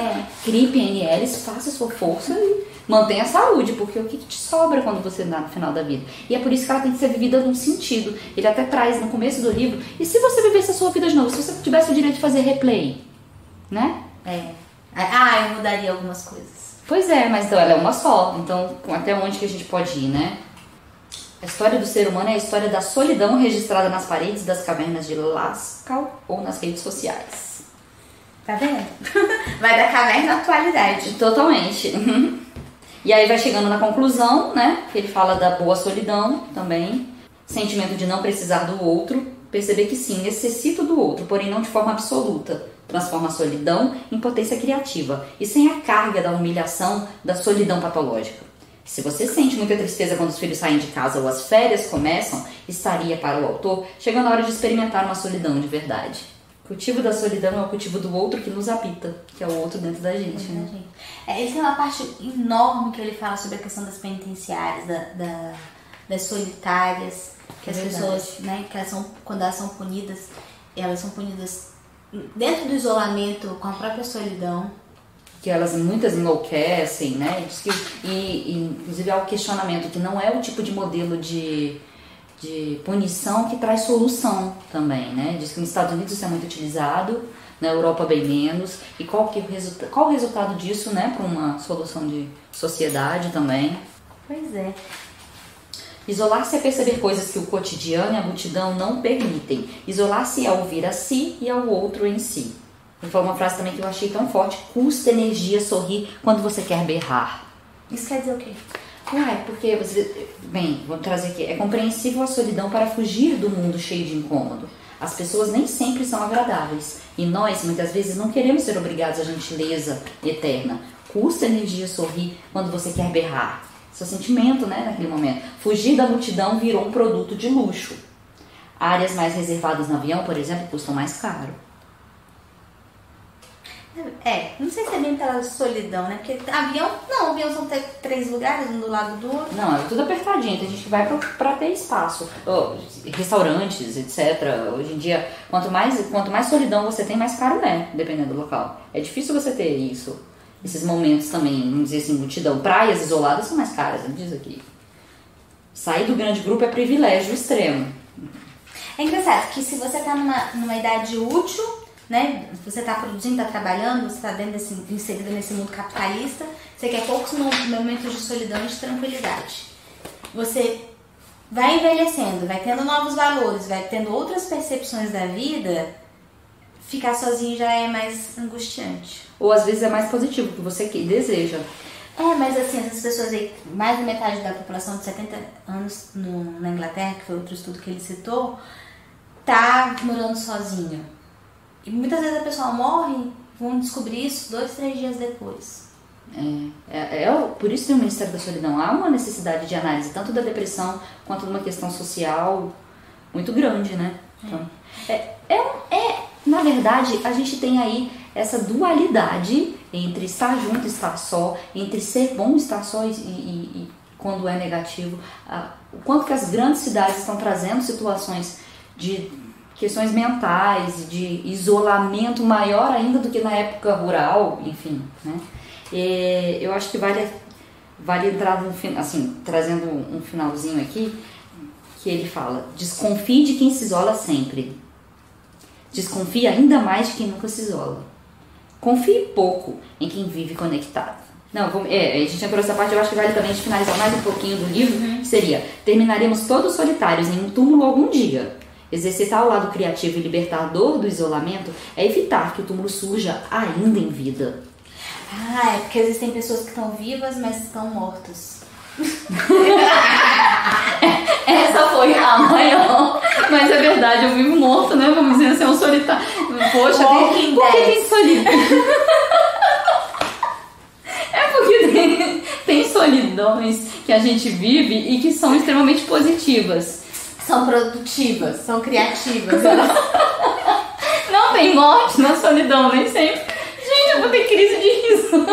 crie PNLs, faça sua força e mantenha a saúde, porque o que te sobra quando você dá no final da vida? E é por isso que ela tem que ser vivida num sentido. Ele até traz no começo do livro, e se você vivesse a sua vida de novo, se você tivesse o direito de fazer replay, né? Eu mudaria algumas coisas. Pois é, mas então ela é uma só, então até onde que a gente pode ir, né? A história do ser humano é a história da solidão registrada nas paredes das cavernas de Lascaux ou nas redes sociais. Tá vendo? Vai da caverna à atualidade. Totalmente. E aí vai chegando na conclusão, né? Que ele fala da boa solidão também. Sentimento de não precisar do outro. Perceber que sim, necessito do outro, porém não de forma absoluta. Transforma a solidão em potência criativa e sem a carga da humilhação da solidão patológica. Se você sente muita tristeza quando os filhos saem de casa ou as férias começam, estaria para o autor chegando a hora de experimentar uma solidão de verdade. O cultivo da solidão é o cultivo do outro que nos habita, que é o outro dentro da gente. Né? Ele tem uma parte enorme que ele fala sobre a questão das penitenciárias, das solitárias, que as pessoas, né, que quando elas são punidas dentro do isolamento com a própria solidão. Que muitas enlouquecem, né? E inclusive há o questionamento que não é o tipo de modelo de punição que traz solução também, né? Diz que nos Estados Unidos isso é muito utilizado, na Europa bem menos. E qual o resultado disso, né? Para uma solução de sociedade também. Pois é. Isolar-se é perceber coisas que o cotidiano e a multidão não permitem. Isolar-se é ouvir a si e ao outro em si. Foi uma frase também que eu achei tão forte. Custa energia sorrir quando você quer berrar. Isso quer dizer o quê? Porque você... Bem, vou trazer aqui. É compreensível a solidão para fugir do mundo cheio de incômodo. As pessoas nem sempre são agradáveis. E nós, muitas vezes, não queremos ser obrigados à gentileza eterna. Custa energia sorrir quando você quer berrar. Seu sentimento, né, naquele momento. Fugir da multidão virou um produto de luxo. Áreas mais reservadas no avião, por exemplo, custam mais caro. Não sei se é bem pela solidão, né? Porque avião são 3 lugares, um do lado do outro. Não, é tudo apertadinho, tem gente que vai pra ter espaço. Restaurantes, etc. Hoje em dia, quanto mais solidão você tem, mais caro é, dependendo do local. É difícil você ter isso. Esses momentos também, vamos dizer assim, multidão. Praias isoladas são mais caras, ele diz aqui. Sair do grande grupo é privilégio extremo. É engraçado que se você tá numa idade útil, né? Você está produzindo, está trabalhando, você está inserido nesse mundo capitalista, você quer poucos momentos de solidão e de tranquilidade. Você vai envelhecendo, vai tendo novos valores, vai tendo outras percepções da vida, ficar sozinho já é mais angustiante. Ou às vezes é mais positivo, que você deseja. Mas assim, essas pessoas aí, mais da metade da população de 70 anos na Inglaterra, que foi outro estudo que ele citou, tá morando sozinho. E muitas vezes a pessoa morre, vão descobrir isso 2, 3 dias depois. Por isso tem o Ministério da Solidão. Há uma necessidade de análise, tanto da depressão quanto de uma questão social muito grande, né? Então, na verdade, a gente tem aí essa dualidade entre estar junto e estar só, entre ser bom e estar só e quando é negativo. O quanto que as grandes cidades estão trazendo situações de questões mentais, de isolamento maior ainda do que na época rural, enfim, né? Eu acho que vale entrar assim, trazendo um finalzinho aqui, que ele fala: desconfie de quem se isola sempre. Desconfie ainda mais de quem nunca se isola. Confie pouco em quem vive conectado. A gente entrou nessa parte, eu acho que vale também de finalizar mais um pouquinho do livro, que seria: terminaremos todos solitários em um túmulo algum dia. Exercitar o lado criativo e libertador do isolamento é evitar que o túmulo surja ainda em vida. É porque existem pessoas que estão vivas, mas estão mortas. Essa foi a maior. Mas é verdade, eu vivo morto, né? Vamos dizer assim, é um solitário. Poxa, por que tem solidão? Porque tem solidões que a gente vive e que são extremamente positivas. São produtivas, são criativas. Não tem morte na solidão, nem sempre. Gente, eu vou ter crise de riso.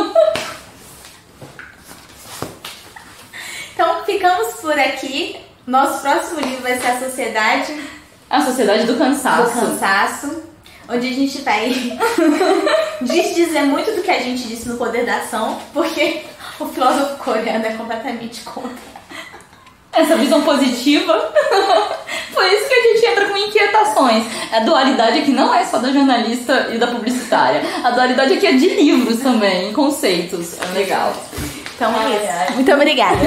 Então, ficamos por aqui. Nosso próximo livro vai ser A Sociedade do Cansaço. Onde a gente vai dizer muito do que a gente disse no Poder da Ação, porque o filósofo coreano é completamente contra essa visão positiva. Por isso que a gente entra com inquietações. A dualidade aqui não é só da jornalista e da publicitária. A dualidade aqui é de livros também, conceitos. É legal. Então é isso. Muito obrigada.